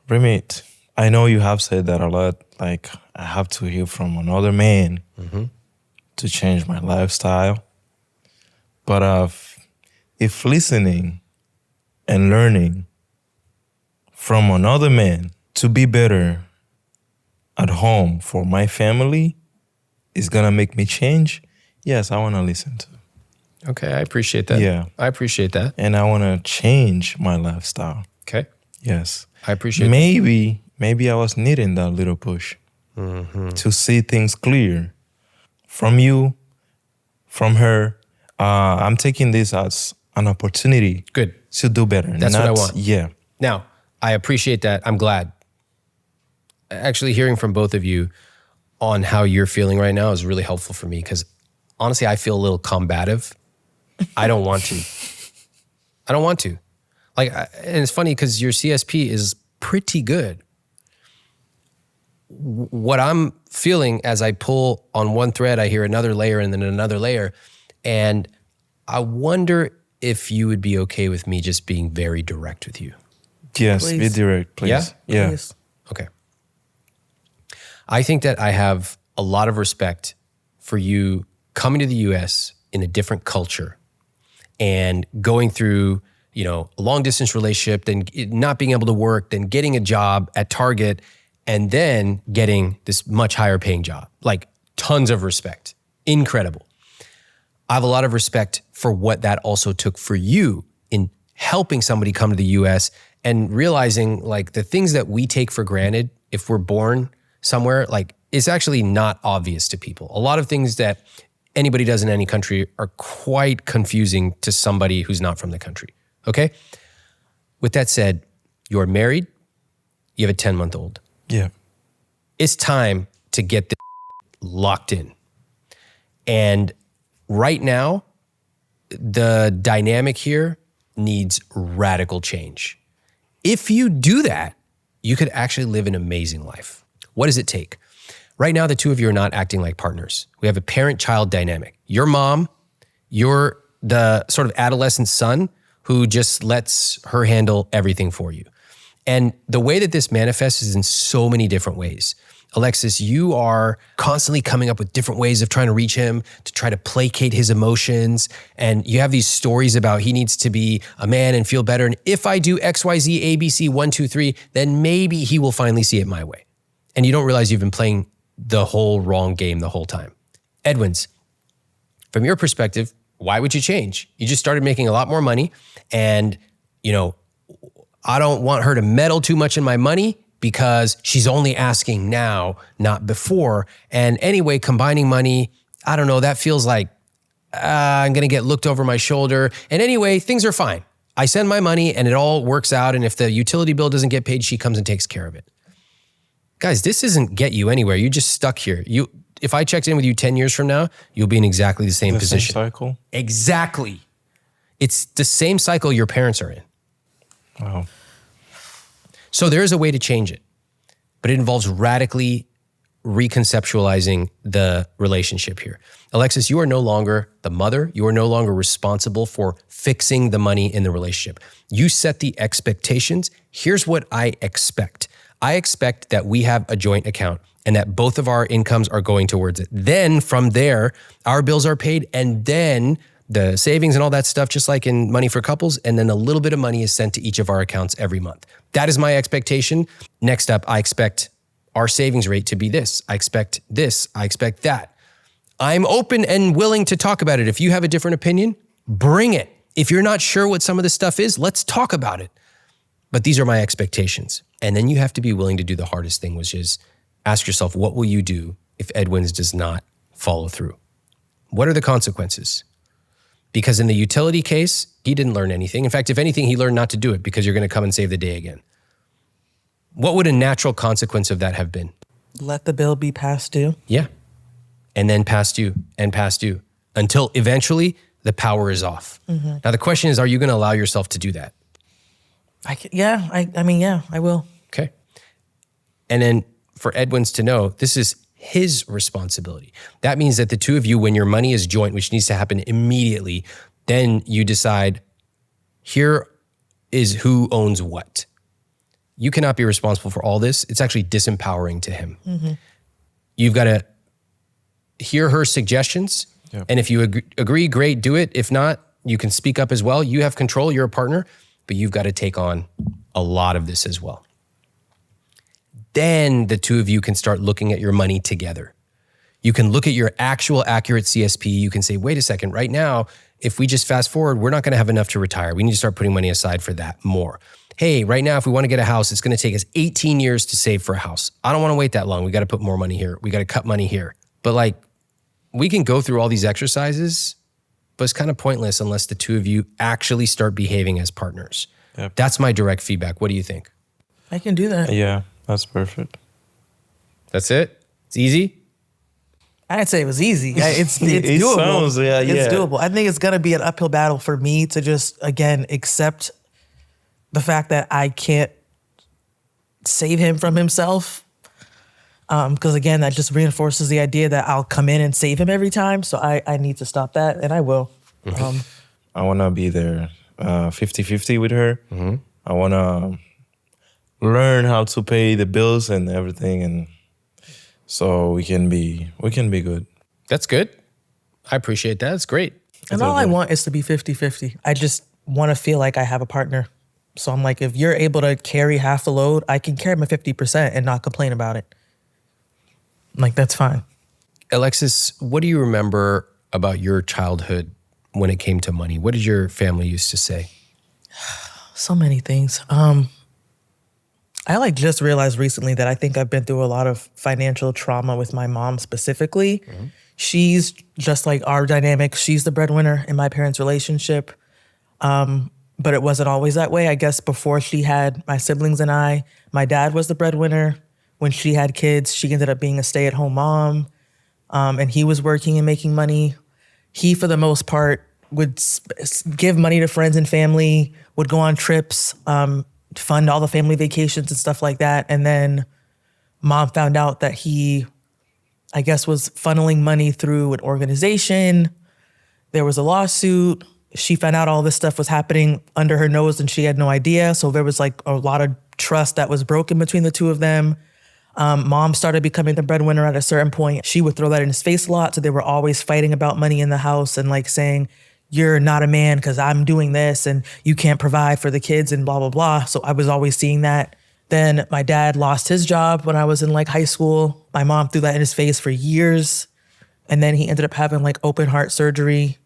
Ramit, I know you have said that a lot. Like, I have to hear from another man to change my lifestyle. But if listening and learning from another man to be better at home for my family is going to make me change, yes, I want to listen to it. Okay, I appreciate that. Yeah. I appreciate that. And I want to change my lifestyle. Okay. Yes. I appreciate Maybe I was needing that little push to see things clear from you, from her. I'm taking this as an opportunity Good. to do better. That's what I want. Yeah. Now, I appreciate that. I'm glad. Actually, hearing from both of you on how you're feeling right now is really helpful for me because honestly, I feel a little combative. I don't want to. I don't want to. And it's funny because your CSP is pretty good. What I'm feeling as I pull on one thread, I hear another layer and then another layer. And I wonder if you would be okay with me just being very direct with you. Yes, Please. be direct, please. Yeah. Please. Okay. I think that I have a lot of respect for you coming to the US in a different culture and going through, a long distance relationship, then not being able to work, then getting a job at Target, and then getting this much higher paying job. Like tons of respect. Incredible. I have a lot of respect for what that also took for you in helping somebody come to the US and realizing like the things that we take for granted if we're born somewhere, like it's actually not obvious to people. A lot of things that anybody does in any country are quite confusing to somebody who's not from the country. Okay? With that said, you're married, you have a 10-month-old. Yeah. It's time to get this locked in. And right now, the dynamic here needs radical change. If you do that, you could actually live an amazing life. What does it take? Right now, the two of you are not acting like partners. We have a parent-child dynamic. Your mom, you're the sort of adolescent son who just lets her handle everything for you. And the way that this manifests is in so many different ways. Alexis, you are constantly coming up with different ways of trying to reach him, to try to placate his emotions. And you have these stories about he needs to be a man and feel better. And if I do X, Y, Z, ABC, 1, 2, 3, then maybe he will finally see it my way. And you don't realize you've been playing the whole wrong game the whole time. Edwens, from your perspective, why would you change? You just started making a lot more money. And, I don't want her to meddle too much in my money because she's only asking now, not before. And anyway, combining money, I don't know, that feels like I'm going to get looked over my shoulder. And anyway, things are fine. I send my money and it all works out. And if the utility bill doesn't get paid, she comes and takes care of it. Guys, this doesn't get you anywhere. You're just stuck here. If I checked in with you 10 years from now, you'll be in exactly the same position. Same cycle? Exactly. It's the same cycle your parents are in. Wow. So there is a way to change it, but it involves radically reconceptualizing the relationship here. Alexis, you are no longer the mother. You are no longer responsible for fixing the money in the relationship. You set the expectations. Here's what I expect. I expect that we have a joint account and that both of our incomes are going towards it. Then from there, our bills are paid and then the savings and all that stuff, just like in Money for Couples, and then a little bit of money is sent to each of our accounts every month. That is my expectation. Next up, I expect our savings rate to be this. I expect this. I expect that. I'm open and willing to talk about it. If you have a different opinion, bring it. If you're not sure what some of this stuff is, let's talk about it. But these are my expectations. And then you have to be willing to do the hardest thing, which is ask yourself, what will you do if Edwens does not follow through? What are the consequences? Because in the utility case, he didn't learn anything. In fact, if anything, he learned not to do it because you're going to come and save the day again. What would a natural consequence of that have been? Let the bill be past due. Yeah. And then past due and past due until eventually the power is off. Mm-hmm. Now, the question is, are you going to allow yourself to do that? I will. Okay. And then for Edwens to know, this is his responsibility. That means that the two of you, when your money is joint, which needs to happen immediately, then you decide, here is who owns what. You cannot be responsible for all this. It's actually disempowering to him. Mm-hmm. You've got to hear her suggestions. Yep. And if you agree, great, do it. If not, you can speak up as well. You have control, you're a partner, but you've got to take on a lot of this as well. Then the two of you can start looking at your money together. You can look at your actual accurate CSP. You can say, wait a second, right now, if we just fast forward, we're not going to have enough to retire. We need to start putting money aside for that more. hey, right now, if we want to get a house, it's going to take us 18 years to save for a house. I don't want to wait that long. We got to put more money here. We got to cut money here. But like, we can go through all these exercises, but it's kind of pointless unless the two of you actually start behaving as partners. Yep. That's my direct feedback. What do you think? I can do that. Yeah, that's perfect. That's it? It's easy? I didn't say it was easy. It's It doable. sounds, yeah. It's doable. I think it's gonna be an uphill battle for me to just again accept the fact that I can't save him from himself. Because again, that just reinforces the idea that I'll come in and save him every time. So I need to stop that, and I will. I want to be there 50-50 with her. I want to learn how to pay the bills and everything, and so we can be good. That's good. I appreciate that. That's great. And all I want is to be 50-50. I just want to feel like I have a partner. So I'm like, if you're able to carry half the load, I can carry my 50% and not complain about it. I'm like, that's fine. Alexis, what do you remember about your childhood when it came to money? What did your family used to say? So many things. I like just realized recently that I think I've been through a lot of financial trauma with my mom specifically. She's just like our dynamic. She's the breadwinner in my parents' relationship. But it wasn't always that way. I guess before she had my siblings and I, my dad was the breadwinner. When she had kids, she ended up being a stay-at-home mom. And he was working and making money. He, for the most part, would give money to friends and family, would go on trips, fund all the family vacations and stuff like that. And then mom found out that he, I guess, was funneling money through an organization. There was a lawsuit. She found out all this stuff was happening under her nose and she had no idea. So there was like a lot of trust that was broken between the two of them. Mom started becoming the breadwinner at a certain point. She would throw that in his face a lot. So they were always fighting about money in the house and like saying, you're not a man because I'm doing this and you can't provide for the kids and blah, blah, blah. So I was always seeing that. Then my dad lost his job when I was in like high school. My mom threw that in his face for years. And then he ended up having like open heart surgery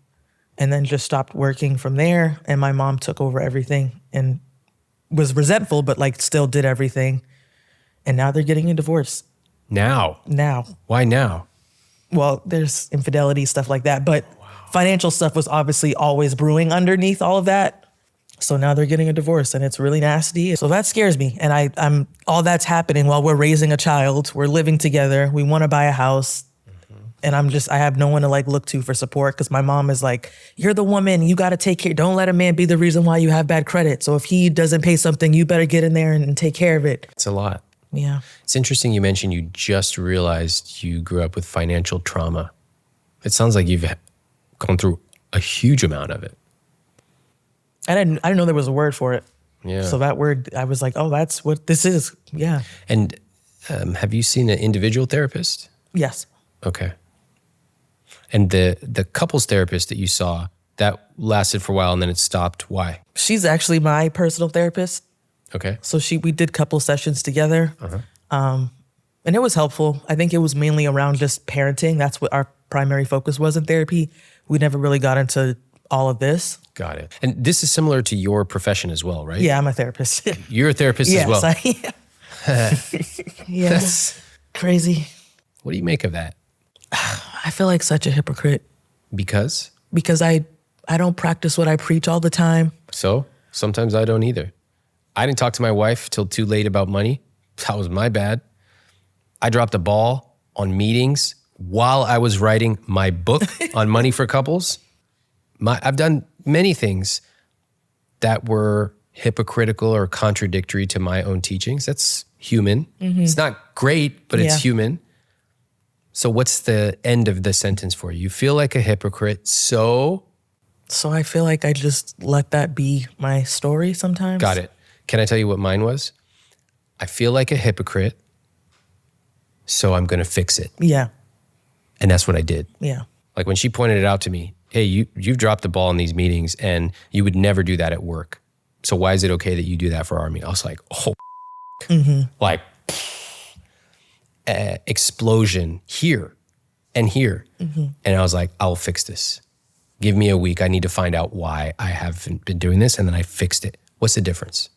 and then just stopped working from there. And my mom took over everything and was resentful, but like still did everything. And now they're getting a divorce. Now? Why now? Well, there's infidelity, stuff like that. But financial stuff was obviously always brewing underneath all of that. So now they're getting a divorce and it's really nasty. So that scares me. And I'm all that's happening while we're raising a child. We're living together. We want to buy a house. And I have no one to like look to for support because my mom is like, you're the woman, you got to take care. Don't let a man be the reason why you have bad credit. So if he doesn't pay something, you better get in there and take care of it. It's a lot. Yeah. It's interesting you mentioned you just realized you grew up with financial trauma. It sounds like you've gone through a huge amount of it. I didn't know there was a word for it. Yeah. So that word, I was like, oh, that's what this is. Yeah. And have you seen an individual therapist? Yes. Okay. And the couples therapist that you saw, that lasted for a while and then it stopped. Why? She's actually my personal therapist. Okay. So we did couple sessions together. And it was helpful. I think it was mainly around just parenting. That's what our primary focus was in therapy. We never really got into all of this. Got it. And this is similar to your profession as well, right? Yeah, I'm a therapist. You're a therapist as well. Yes. Crazy. What do you make of that? I feel like such a hypocrite Because? because I don't practice what I preach all the time. So sometimes I don't either. I didn't talk to my wife till too late about money. That was my bad. I dropped the ball on meetings while I was writing my book on money for couples. I've done many things that were hypocritical or contradictory to my own teachings. That's human. It's not great, but it's human. So what's the end of the sentence for you? You feel like a hypocrite, so? So I feel like I just let that be my story sometimes. Got it. Can I tell you what mine was? I feel like a hypocrite, so I'm going to fix it. Yeah. And that's what I did. Yeah. Like when she pointed it out to me, hey, you've dropped the ball in these meetings and you would never do that at work. So why is it okay that you do that for our meeting? I was like, oh, like explosion here and here. And I was like, I'll fix this. Give me a week. I need to find out why I haven't been doing this. And then I fixed it. What's the difference?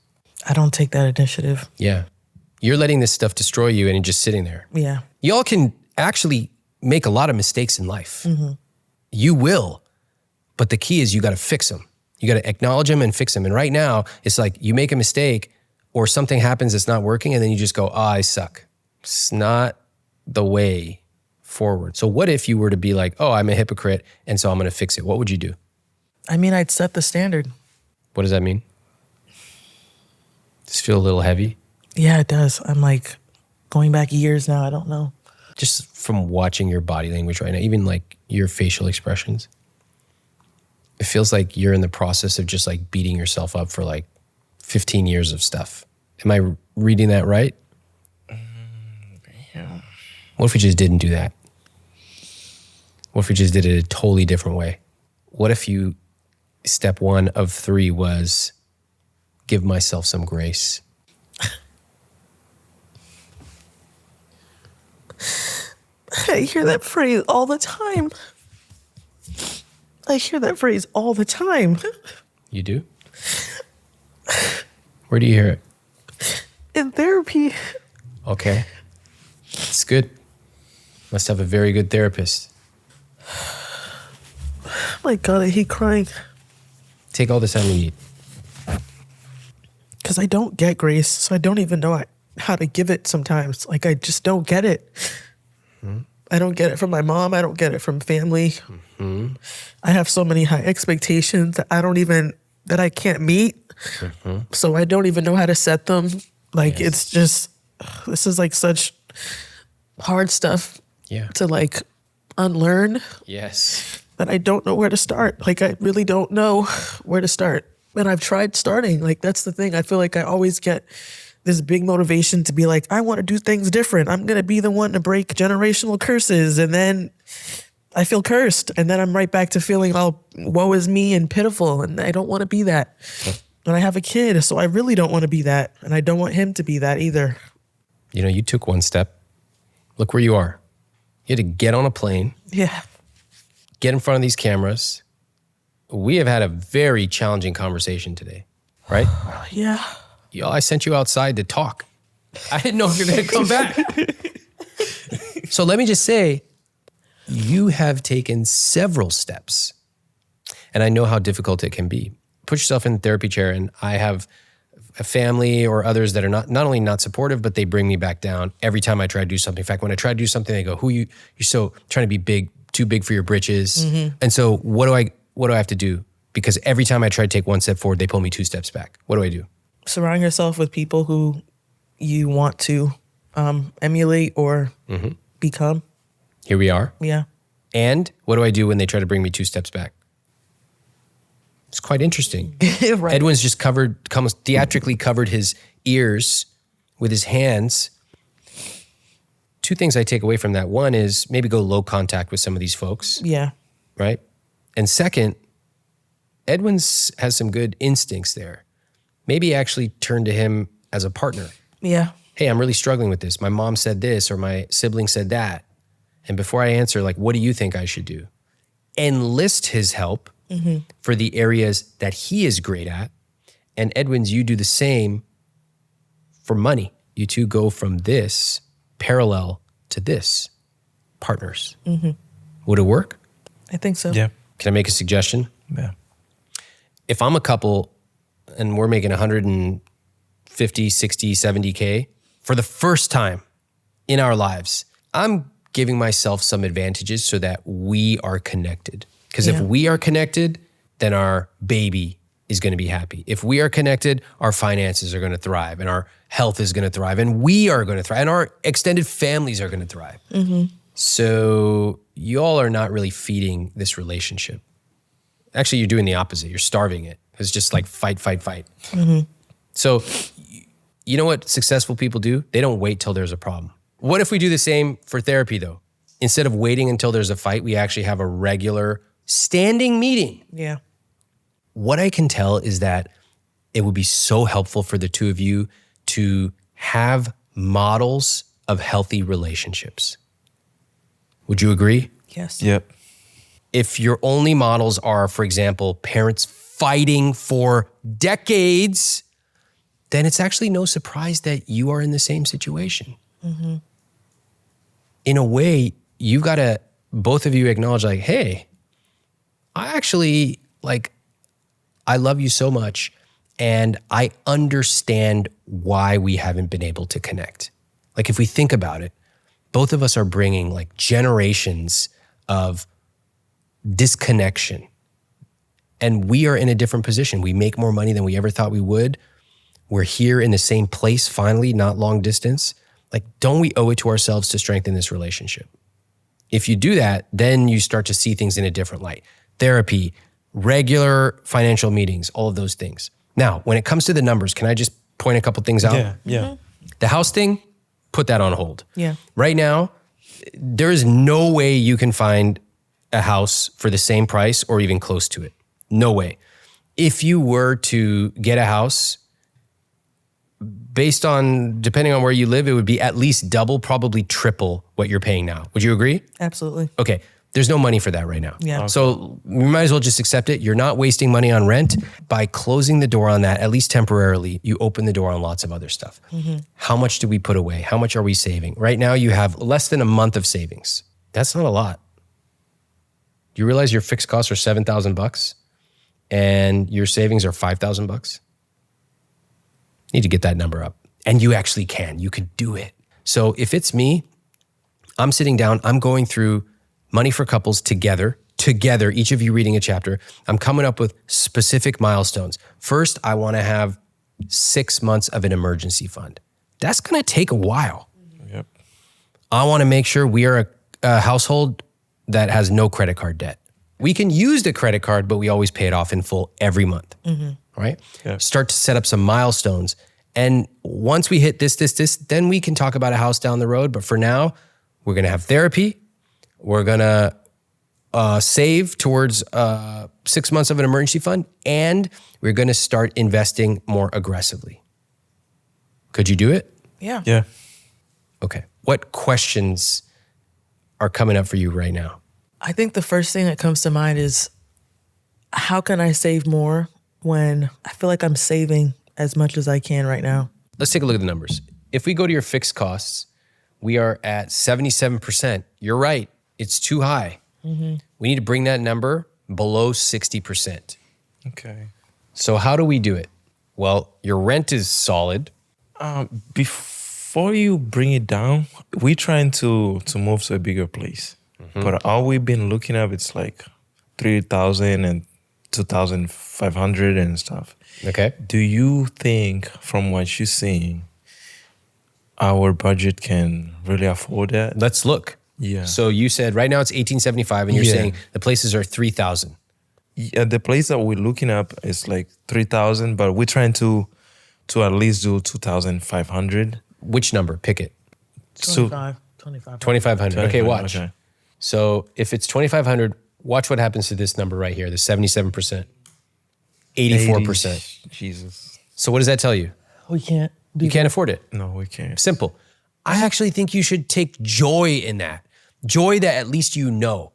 I don't take that initiative. Yeah. You're letting this stuff destroy you and you're just sitting there. Yeah. Y'all can actually make a lot of mistakes in life. You will. But the key is you got to fix them. You got to acknowledge them and fix them. And right now, it's like you make a mistake or something happens that's not working and then you just go, I suck. It's not the way forward. So what if you were to be like, oh, I'm a hypocrite and so I'm going to fix it? What would you do? I mean, I'd set the standard. What does that mean? Does it feel a little heavy? Yeah, it does. I'm like going back years now. I don't know. Just from watching your body language right now, even like your facial expressions, it feels like you're in the process of just like beating yourself up for like 15 years of stuff. Am I reading that right? Yeah. What if we just didn't do that? What if we just did it a totally different way? What if you, step 1 of 3 was give myself some grace? I hear that phrase all the time. I hear that phrase all the time. You do? Where do you hear it? In therapy. Okay. It's good. Must have a very good therapist. My God, I hate crying. Take all the time you need. Because I don't get grace, so I don't even know how to give it sometimes. Like, I just don't get it. I don't get it from my mom. I don't get it from family. I have so many high expectations that that I can't meet. So I don't even know how to set them. Like, It's just, this is like such hard stuff to like unlearn. Yes. That I don't know where to start. Like, I really don't know where to start. And I've tried starting. Like, that's the thing. I feel like I always get this big motivation to be like, I want to do things different. I'm going to be the one to break generational curses. And then I feel cursed. And then I'm right back to feeling all woe is me and pitiful. And I don't want to be that. And I have a kid, so I really don't want to be that. And I don't want him to be that either. You know, you took one step. Look where you are. You had to get on a plane. Yeah. Get in front of these cameras. We have had a very challenging conversation today, right? Yeah. Y'all, I sent you outside to talk. I didn't know if you were going to come back. So let me just say, you have taken several steps, and I know how difficult it can be. Put yourself in the therapy chair, and I have a family or others that are not only not supportive, but they bring me back down every time I try to do something. In fact, when I try to do something, they go, you're so trying to be big, too big for your britches. And so what do I have to do? Because every time I try to take one step forward, they pull me 2 steps back. What do I do? Surround yourself with people who you want to emulate or become. Here we are. Yeah. And what do I do when they try to bring me 2 steps back? It's quite interesting. Right. Edwens just theatrically covered his ears with his hands. 2 things I take away from that. One is maybe go low contact with some of these folks. Yeah. Right? And second, Edwens has some good instincts there. Maybe actually turn to him as a partner. Yeah. Hey, I'm really struggling with this. My mom said this or my sibling said that. And before I answer, like, what do you think I should do? Enlist his help for the areas that he is great at. And Edwens, you do the same for money. You two go from this parallel to this, partners. Would it work? I think so. Yeah. Can I make a suggestion? Yeah. If I'm a couple and we're making 150, 60, 70K for the first time in our lives, I'm giving myself some advantages so that we are connected. Because if we are connected, then our baby is going to be happy. If we are connected, our finances are going to thrive and our health is going to thrive and we are going to thrive and our extended families are going to thrive. So y'all are not really feeding this relationship. Actually, you're doing the opposite. You're starving it. It's just like fight. So you know what successful people do? They don't wait till there's a problem. What if we do the same for therapy though? Instead of waiting until there's a fight, we actually have a regular standing meeting. Yeah. What I can tell is that it would be so helpful for the two of you to have models of healthy relationships. Would you agree? Yes. Yep. If your only models are, for example, parents fighting for decades then it's actually no surprise that you are in the same situation. In a way, you've got to, both of you acknowledge like, hey, I actually, like, I love you so much and I understand why we haven't been able to connect. Like if we think about it, both of us are bringing like generations of disconnection. And we are in a different position. We make more money than we ever thought we would. We're here in the same place finally, not long distance. Like, don't we owe it to ourselves to strengthen this relationship? If you do that, then you start to see things in a different light. Therapy, regular financial meetings, all of those things. Now, when it comes to the numbers, can I just point a couple things out? Yeah. The house thing, put that on hold. Yeah. Right now, there is no way you can find a house for the same price or even close to it. No way. If you were to get a house, based on, depending on where you live, it would be at least double, probably triple what you're paying now. Would you agree? Absolutely. Okay. There's no money for that right now. Yeah. Okay. So we might as well just accept it. You're not wasting money on rent. By closing the door on that, at least temporarily, you open the door on lots of other stuff. How much do we put away? How much are we saving? Right now, you have less than a month of savings. That's not a lot. Do you realize your fixed costs are $7,000 and your savings are $5,000? Need to get that number up. And you actually can. You could do it. So if it's me, I'm sitting down, I'm going through Money for Couples together, each of you reading a chapter. I'm coming up with specific milestones. First, I want to have 6 months of an emergency fund. That's going to take a while. Yep. I want to make sure we are a household that has no credit card debt. We can use the credit card, but we always pay it off in full every month, right? Yeah. Start to set up some milestones. And once we hit this, then we can talk about a house down the road. But for now, we're going to have therapy. We're going to save towards 6 months of an emergency fund, and we're going to start investing more aggressively. Could you do it? Yeah. Yeah. Okay. What questions are coming up for you right now? I think the first thing that comes to mind is, how can I save more when I feel like I'm saving as much as I can right now? Let's take a look at the numbers. If we go to your fixed costs, we are at 77%. You're right. It's too high. We need to bring that number below 60%. Okay. So how do we do it? Well, your rent is solid. Before you bring it down, we're trying to move to a bigger place. But all we've been looking at, it's like 3,000 and 2,500 and stuff. Okay. Do you think, from what you're seeing, our budget can really afford that? Let's look. Yeah. So you said right now it's 1875 and you're Yeah. saying the places are 3,000. Yeah, the place that we're looking at is like 3,000, but we're trying to at least do 2,500. Which number? Pick it. 25. 2,500. Okay, watch. Okay. So if it's 2,500, watch what happens to this number right here, the 77%. 84%. 80. Jesus. So what does that tell you? We can't do You can't afford it. No, we can't. Simple. I actually think you should take joy in that. Joy that at least you know.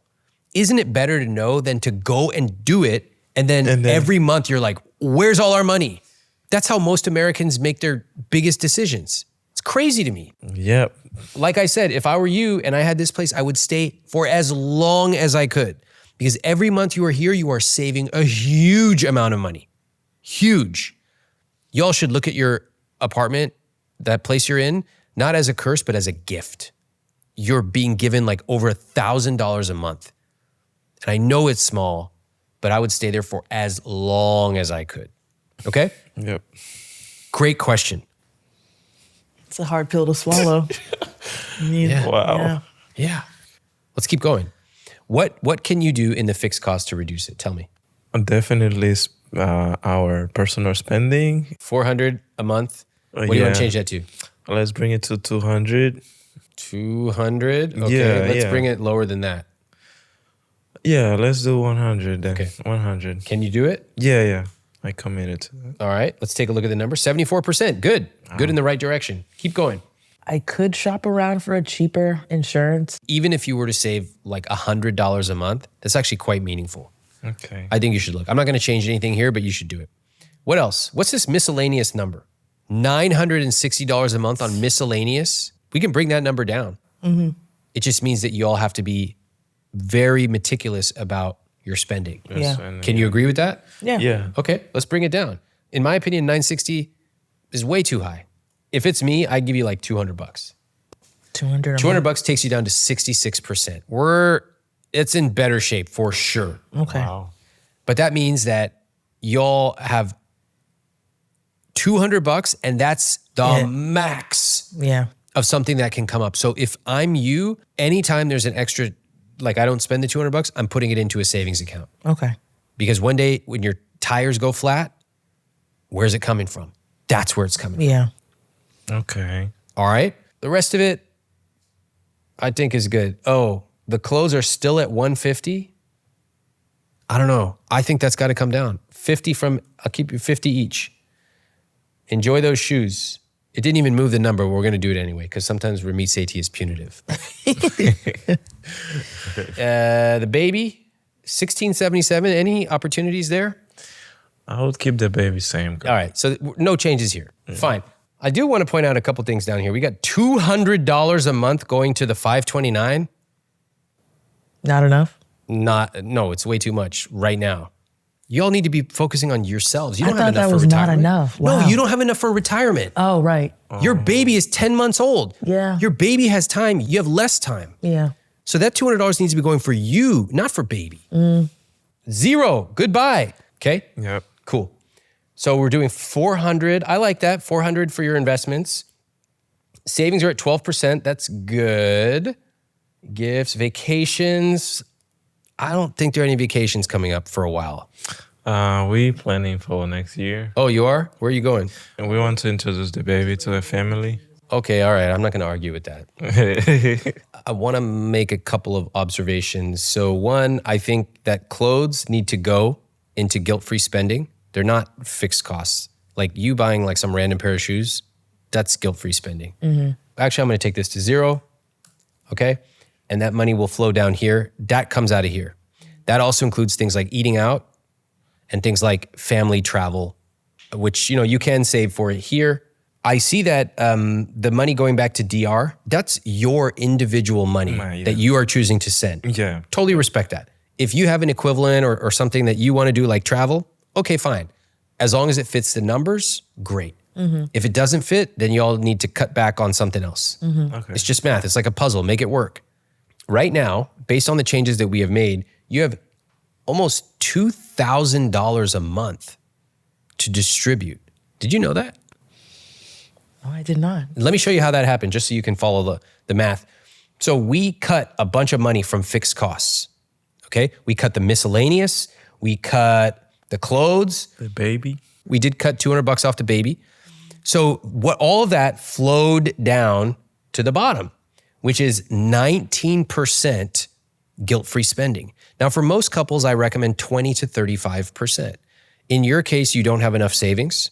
Isn't it better to know than to go and do it and then every month you're like, where's all our money? That's how most Americans make their biggest decisions. It's crazy to me. Yep. Like I said, if I were you and I had this place, I would stay for as long as I could. Because every month you are here, you are saving a huge amount of money. Huge. Y'all should look at your apartment, that place you're in, not as a curse, but as a gift. You're being given like over $1,000 a month. And I know it's small, but I would stay there for as long as I could. Okay? Yep. Great question. It's a hard pill to swallow. Yeah. Wow. Yeah. Let's keep going. What can you do in the fixed cost to reduce it? Tell me. Definitely our personal spending. 400 a month. What do you want to change that to? Let's bring it to 200. 200? Okay, Yeah, let's yeah. bring it lower than that. Yeah, let's do 100 then. Okay. 100. Can you do it? Yeah. I committed to that. All right, let's take a look at the number. 74%. Good. Good in the right direction. Keep going. I could shop around for a cheaper insurance. Even if you were to save like $100 a month, that's actually quite meaningful. Okay. I think you should look. I'm not going to change anything here, but you should do it. What else? What's this miscellaneous number? $960 a month on miscellaneous. We can bring that number down. It just means that you all have to be very meticulous about your spending. Yeah. Can you agree with that? Yeah. Yeah. Okay, let's bring it down. In my opinion, 960 is way too high. If it's me, I'd give you like $200. 200. 200 bucks takes you down to 66%. It's in better shape for sure. Okay. Wow. But that means that y'all have 200 bucks and that's the max Yeah. of something that can come up. So if I'm you, anytime there's an extra, like I don't spend the 200 bucks, I'm putting it into a savings account. Okay. Because one day when your tires go flat, where's it coming from? That's where it's coming from. Yeah. Okay. All right. The rest of it, I think is good. Oh, the clothes are still at 150. I don't know. I think that's got to come down. I'll keep you 50 each. Enjoy those shoes. It didn't even move the number. But we're going to do it anyway because sometimes Ramit Sethi is punitive. The baby, 1677. Any opportunities there? I would keep the baby same. All right. So no changes here. Fine. I do want to point out a couple things down here. We got $200 a month going to the 529. Not enough? No, it's way too much right now. You all need to be focusing on yourselves. You I don't have thought enough that for was not retirement. enough. Wow. No, you don't have enough for retirement. Oh, right. Your baby is 10 months old. Yeah. Your baby has time. You have less time. Yeah. So that $200 needs to be going for you, not for baby. Zero. Goodbye. Okay? Yep. Cool. So we're doing 400. I like that. 400 for your investments. Savings are at 12%. That's good. Gifts, vacations. I don't think there are any vacations coming up for a while. We planning for next year. Oh, you are? Where are you going? And we want to introduce the baby to the family. Okay, all right. I'm not going to argue with that. I want to make a couple of observations. So one, I think that clothes need to go into guilt-free spending. They're not fixed costs. Like you buying like some random pair of shoes, that's guilt-free spending. Actually, I'm going to take this to zero, okay? And that money will flow down here. That comes out of here. That also includes things like eating out and things like family travel, which, you can save for it here. I see that the money going back to DR, that's your individual money that you are choosing to send. Yeah. Totally respect that. If you have an equivalent or something that you want to do like travel, okay, fine. As long as it fits the numbers, great. If it doesn't fit, then you all need to cut back on something else. Okay. It's just math. It's like a puzzle. Make it work. Right now, based on the changes that we have made, you have almost $2,000 a month to distribute. Did you know that? No, I did not. Let me show you how that happened, just so you can follow the math. So we cut a bunch of money from fixed costs, okay? We cut the miscellaneous. We cut the clothes. The baby. We did cut $200 off the baby. So all of that flowed down to the bottom, which is 19% guilt-free spending. Now, for most couples, I recommend 20 to 35%. In your case, you don't have enough savings.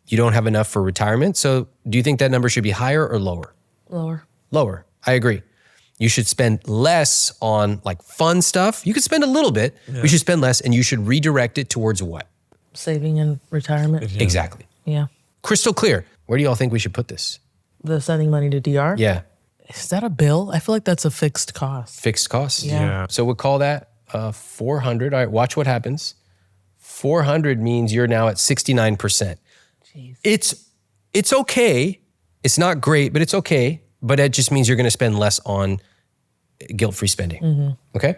You don't have enough for retirement. So do you think that number should be higher or lower? Lower. Lower. I agree. You should spend less on like fun stuff. You could spend a little bit. Yeah. We should spend less and you should redirect it towards what? Saving and retirement. Yeah. Exactly. Yeah. Crystal clear. Where do y'all think we should put this? The sending money to DR? Yeah. Is that a bill? I feel like that's a fixed cost. Fixed costs? Yeah. So we'll call that 400. All right, watch what happens. 400 means you're now at 69%. Jeez. It's okay. It's not great, but it's okay. But it just means you're going to spend less on guilt-free spending. Okay?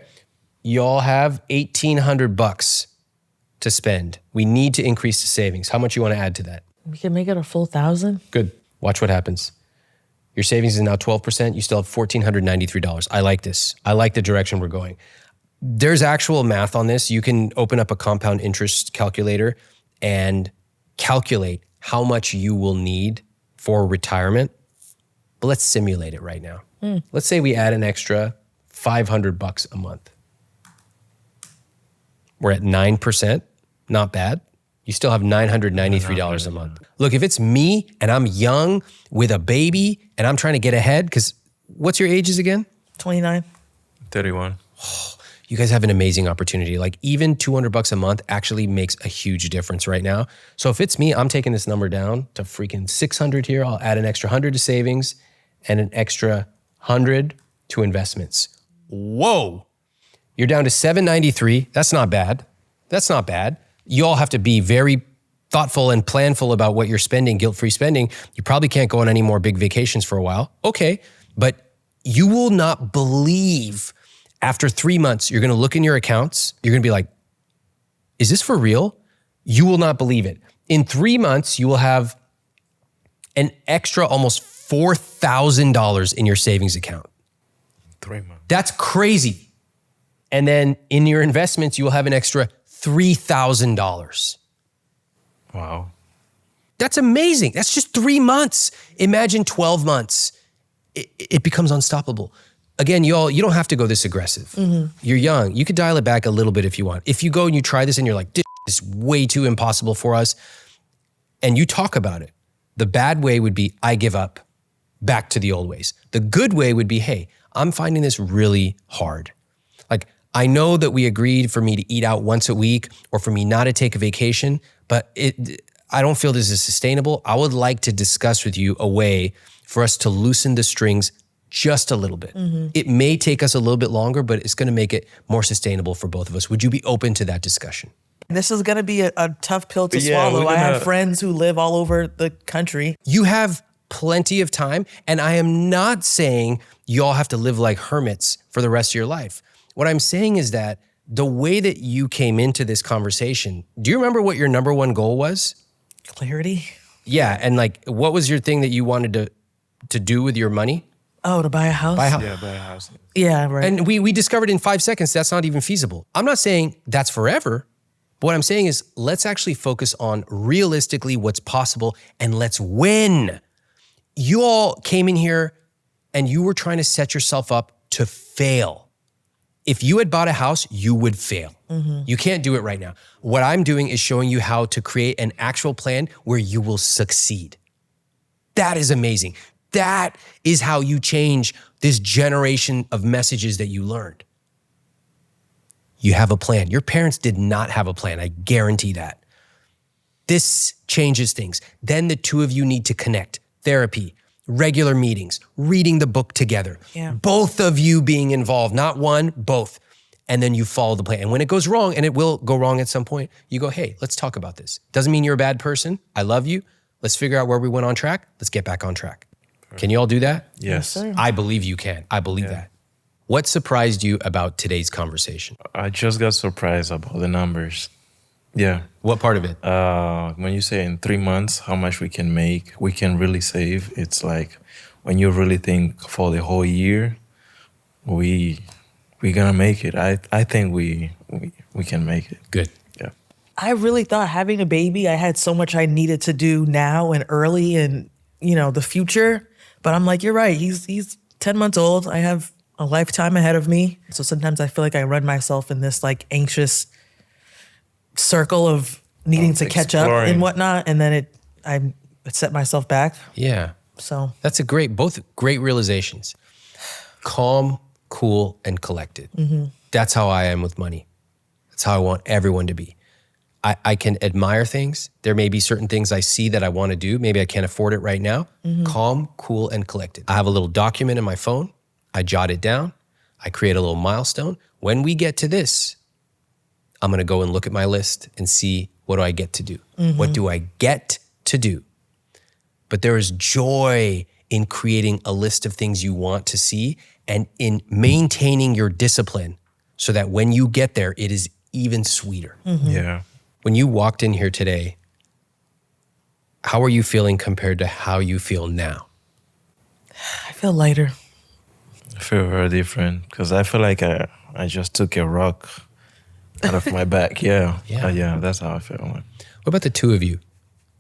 Y'all have $1,800 to spend. We need to increase the savings. How much you want to add to that? We can make it a full 1,000. Good. Watch what happens. Your savings is now 12%. You still have $1,493. I like this. I like the direction we're going. There's actual math on this. You can open up a compound interest calculator and calculate how much you will need for retirement. But let's simulate it right now. Let's say we add an extra $500 a month. We're at 9%. Not bad. You still have $993 a month. Look, if it's me and I'm young with a baby and I'm trying to get ahead, because what's your ages again? 29. 31. you guys have an amazing opportunity. Like even $200 a month actually makes a huge difference right now. So if it's me, I'm taking this number down to freaking 600 here. I'll add an extra 100 to savings and an extra 100 to investments. Whoa. You're down to 793. That's not bad. That's not bad. You all have to be very thoughtful and planful about what you're spending, guilt-free spending. You probably can't go on any more big vacations for a while. Okay, but you will not believe after 3 months, you're gonna look in your accounts, you're gonna be like, is this for real? You will not believe it. In 3 months, you will have an extra almost $4,000 in your savings account. 3 months. That's crazy. And then in your investments, you will have an extra $3,000. Wow. That's amazing. That's just 3 months. Imagine 12 months. It becomes unstoppable. Again, y'all, you don't have to go this aggressive. You're young. You could dial it back a little bit if you want. If you go and you try this and you're like, this is way too impossible for us, and you talk about it, the bad way would be, I give up, back to the old ways. The good way would be, hey, I'm finding this really hard. Like, I know that we agreed for me to eat out once a week or for me not to take a vacation, but I don't feel this is sustainable. I would like to discuss with you a way for us to loosen the strings just a little bit. It may take us a little bit longer, but it's gonna make it more sustainable for both of us. Would you be open to that discussion? This is going to be a tough pill to Yeah, swallow. we're I have gonna- friends who live all over the country. You have plenty of time, and I am not saying you all have to live like hermits for the rest of your life. What I'm saying is that the way that you came into this conversation, do you remember what your number one goal was? Clarity. Yeah, and like, what was your thing that you wanted to do with your money? Oh, to buy a house? Yeah, buy a house. Yeah, right. And we discovered in 5 seconds that's not even feasible. I'm not saying that's forever. But what I'm saying is let's actually focus on realistically what's possible and let's win. You all came in here and you were trying to set yourself up to fail. If you had bought a house, you would fail. You can't do it right now. What I'm doing is showing you how to create an actual plan where you will succeed. That is amazing. That is how you change this generation of messages that you learned. You have a plan. Your parents did not have a plan. I guarantee that. This changes things. Then the two of you need to connect. Therapy, regular meetings, reading the book together. Yeah. Both of you being involved, not one, both. And then you follow the plan. And when it goes wrong, and it will go wrong at some point, you go, hey, let's talk about this. Doesn't mean you're a bad person. I love you. Let's figure out where we went on track. Let's get back on track. Can you all do that? Yes. sir. I believe you can. I believe that. What surprised you about today's conversation? I just got surprised about the numbers. Yeah. What part of it? When you say in 3 months how much we can make, we can really save. It's like when you really think for the whole year, we're gonna make it. I think we can make it. Good. Yeah. I really thought having a baby, I had so much I needed to do now and early and, the future. But I'm like, you're right. He's 10 months old. I have a lifetime ahead of me. So sometimes I feel like I run myself in this like anxious circle of needing to catch up exploring. and whatnot. And then I set myself back. Yeah. So That's both great realizations. Calm, cool, and collected. That's how I am with money. That's how I want everyone to be. I can admire things. There may be certain things I see that I want to do. Maybe I can't afford it right now. Calm, cool, and collected. I have a little document in my phone. I jot it down. I create a little milestone. When we get to this, I'm going to go and look at my list and see what do I get to do? What do I get to do? But there is joy in creating a list of things you want to see and in maintaining your discipline so that when you get there, it is even sweeter. Yeah. When you walked in here today, how are you feeling compared to how you feel now? I feel lighter. I feel very different because I feel like I just took a rock out of my back. Yeah. Yeah. Yeah, that's how I feel. What about the two of you?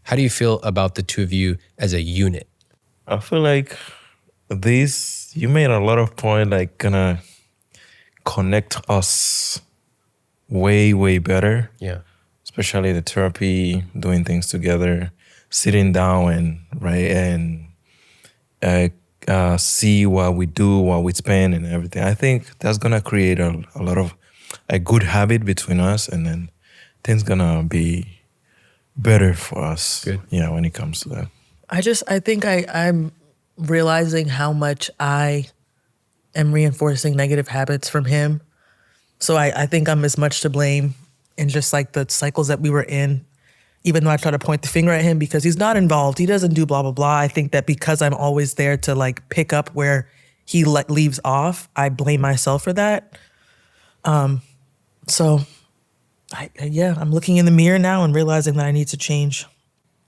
How do you feel about the two of you as a unit? I feel like you made a lot of point, like gonna connect us way, way better. Yeah. Especially the therapy, doing things together, sitting down and see what we do, what we spend and everything. I think that's gonna create a lot of a good habit between us, and then things gonna be better for us. Good. Yeah, when it comes to that. I think I'm realizing how much I am reinforcing negative habits from him. So I think I'm as much to blame in just like the cycles that we were in, even though I try to point the finger at him because he's not involved. He doesn't do blah, blah, blah. I think that because I'm always there to like pick up where he leaves off, I blame myself for that. So I'm looking in the mirror now and realizing that I need to change.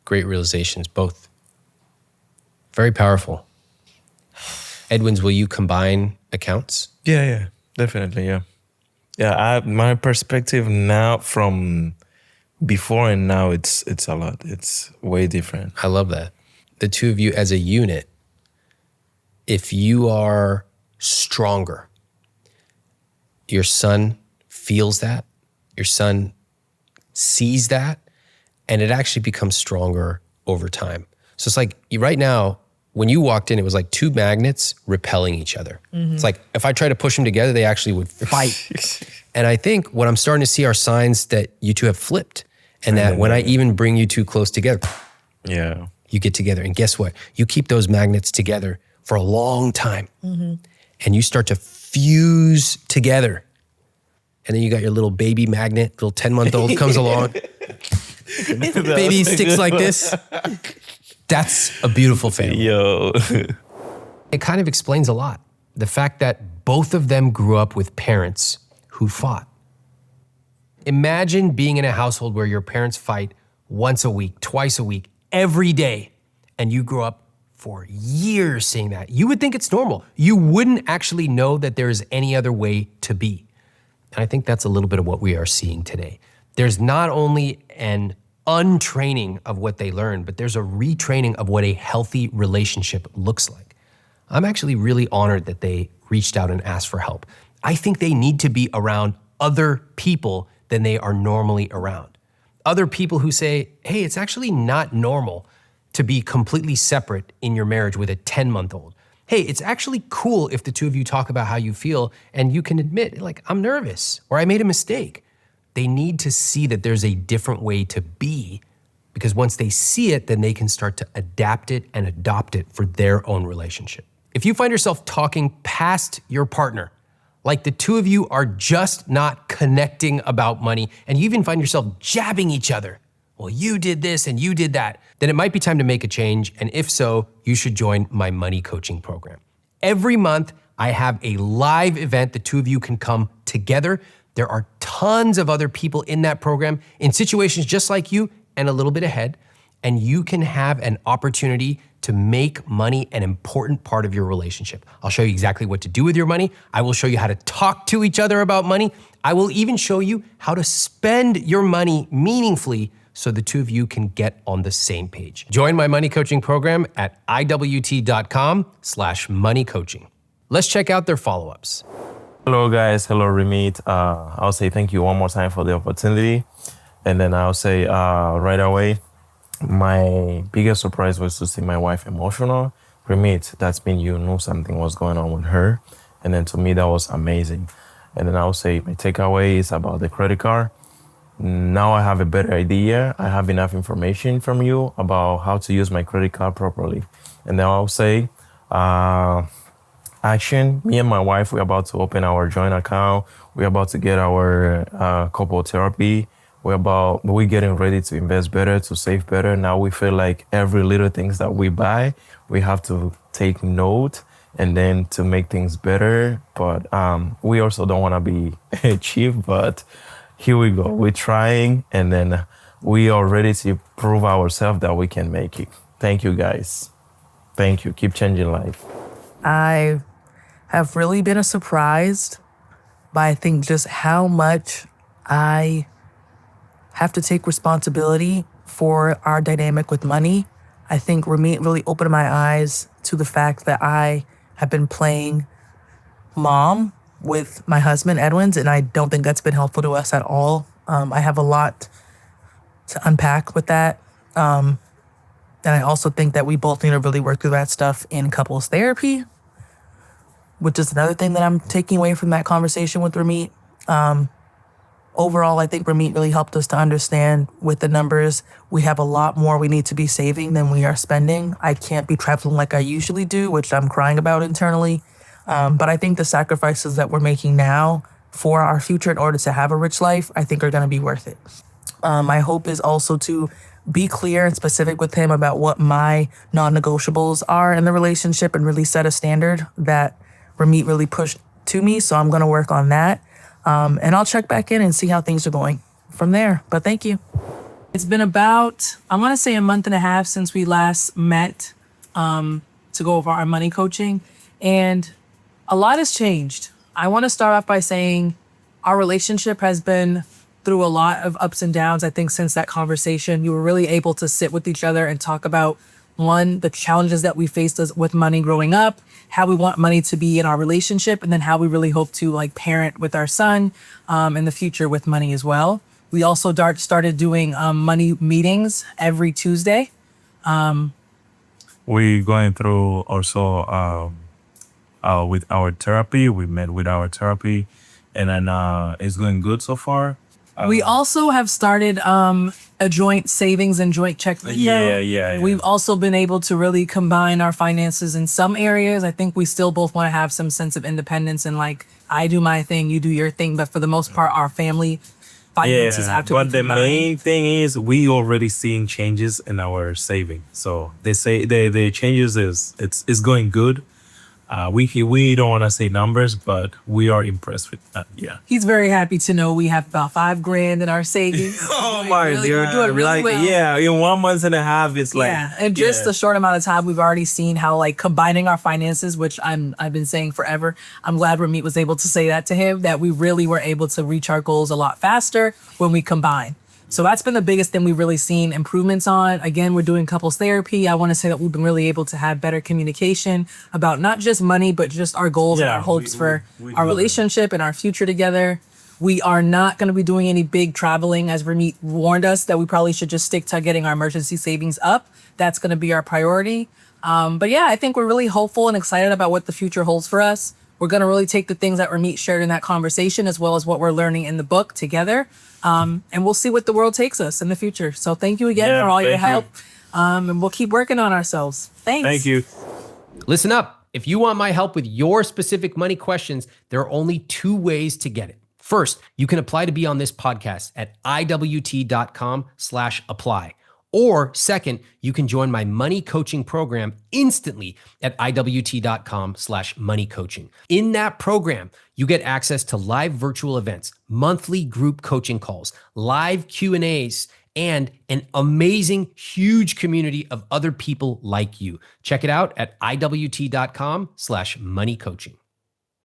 Great realizations, both. Very powerful. Edwens, will you combine accounts? Yeah, definitely, yeah. Yeah, my perspective now from before and now, it's a lot. It's way different. I love that. The two of you as a unit, if you are stronger, your son feels that, your son sees that, and it actually becomes stronger over time. So it's like right now, when you walked in, it was like two magnets repelling each other. Mm-hmm. It's like if I try to push them together, they actually would fight. And I think what I'm starting to see are signs that you two have flipped, and that when I even bring you two close together, you get together. And guess what? You keep those magnets together for a long time, and you start to fuse together. And then you got your little baby magnet, little 10-month-old comes along. Baby sticks like this. That's a beautiful family. Yo. It kind of explains a lot. The fact that both of them grew up with parents who fought. Imagine being in a household where your parents fight once a week, twice a week, every day, and you grew up for years seeing that. You would think it's normal. You wouldn't actually know that there's any other way to be. And I think that's a little bit of what we are seeing today. There's not only an untraining of what they learned, but there's a retraining of what a healthy relationship looks like. I'm actually really honored that they reached out and asked for help. I think they need to be around other people than they are normally around. Other people who say, hey, it's actually not normal to be completely separate in your marriage with a 10-month-old. Hey, it's actually cool if the two of you talk about how you feel and you can admit, like, I'm nervous or I made a mistake. They need to see that there's a different way to be, because once they see it, then they can start to adapt it and adopt it for their own relationship. If you find yourself talking past your partner, like the two of you are just not connecting about money, and you even find yourself jabbing each other, well, you did this and you did that, then it might be time to make a change. And if so, you should join my money coaching program. Every month, I have a live event. The two of you can come together. There are tons of other people in that program in situations just like you and a little bit ahead. And you can have an opportunity to make money an important part of your relationship. I'll show you exactly what to do with your money. I will show you how to talk to each other about money. I will even show you how to spend your money meaningfully so the two of you can get on the same page. Join my money coaching program at iwt.com/moneycoaching. Let's check out their follow-ups. Hello, guys. Hello, Ramit. I'll say thank you one more time for the opportunity. And then I'll say right away, my biggest surprise was to see my wife emotional. Ramit, that's mean you knew something was going on with her. And then to me, that was amazing. And then I'll say my takeaway is about the credit card. Now I have a better idea. I have enough information from you about how to use my credit card properly. And then I'll say, action. Me and my wife, we're about to open our joint account. We're about to get our couple therapy. We're getting ready to invest better, to save better. Now we feel like every little things that we buy, we have to take note and then to make things better. But we also don't want to be cheap, but here we go. We're trying, and then we are ready to prove ourselves that we can make it. Thank you, guys. Thank you. Keep changing life. I have really been surprised by, I think, just how much I have to take responsibility for our dynamic with money. I think Ramit really opened my eyes to the fact that I have been playing mom with my husband, Edwens, and I don't think that's been helpful to us at all. I have a lot to unpack with that. And I also think that we both need to really work through that stuff in couples therapy, which is another thing that I'm taking away from that conversation with Ramit. overall, I think Ramit really helped us to understand with the numbers, we have a lot more we need to be saving than we are spending. I can't be traveling like I usually do, which I'm crying about internally. But I think the sacrifices that we're making now for our future in order to have a rich life, I think are going to be worth it. My hope is also to be clear and specific with him about what my non-negotiables are in the relationship and really set a standard that Ramit really pushed to me. So I'm going to work on that. And I'll check back in and see how things are going from there. But thank you. It's been about, I want to say, a month and a half since we last met to go over our money coaching. And a lot has changed. I want to start off by saying our relationship has been through a lot of ups and downs. I think since that conversation, you were really able to sit with each other and talk about, one, the challenges that we faced with money growing up, how we want money to be in our relationship, and then how we really hope to parent with our son in the future with money as well. We also started doing money meetings every Tuesday. We going through also with our therapy. We met with our therapy, and then it's going good so far. We also have started a joint savings and joint checking account. Yeah. We've also been able to really combine our finances in some areas. I think we still both want to have some sense of independence and I do my thing, you do your thing. But for the most part, our family finances have to be but the combined. main thing is we already seeing changes in our saving. So they say the changes it's going good. We don't want to say numbers, but we are impressed with that. Yeah. He's very happy to know we have about $5,000 in our savings. Oh my We're doing God! really well. Yeah, in 1 month and a half, it's And just a short amount of time, we've already seen how combining our finances, which I've been saying forever. I'm glad Ramit was able to say that to him, that we really were able to reach our goals a lot faster when we combine. So that's been the biggest thing we've really seen improvements on. Again, we're doing couples therapy. I want to say that we've been really able to have better communication about not just money, but just our goals and our hopes for our relationship and our future together. We are not going to be doing any big traveling, as Ramit warned us that we probably should just stick to getting our emergency savings up. That's going to be our priority. But yeah, I think we're really hopeful and excited about what the future holds for us. We're going to really take the things that Ramit shared in that conversation, as well as what we're learning in the book together. And we'll see what the world takes us in the future. So thank you again for all your help. And we'll keep working on ourselves. Thanks. Thank you. Listen up. If you want my help with your specific money questions, there are only 2 ways to get it. First, you can apply to be on this podcast at iwt.com/apply. Or second, you can join my money coaching program instantly at iwt.com/moneycoaching. In that program, you get access to live virtual events, monthly group coaching calls, live Q&As, and an amazing, huge community of other people like you. Check it out at iwt.com/moneycoaching.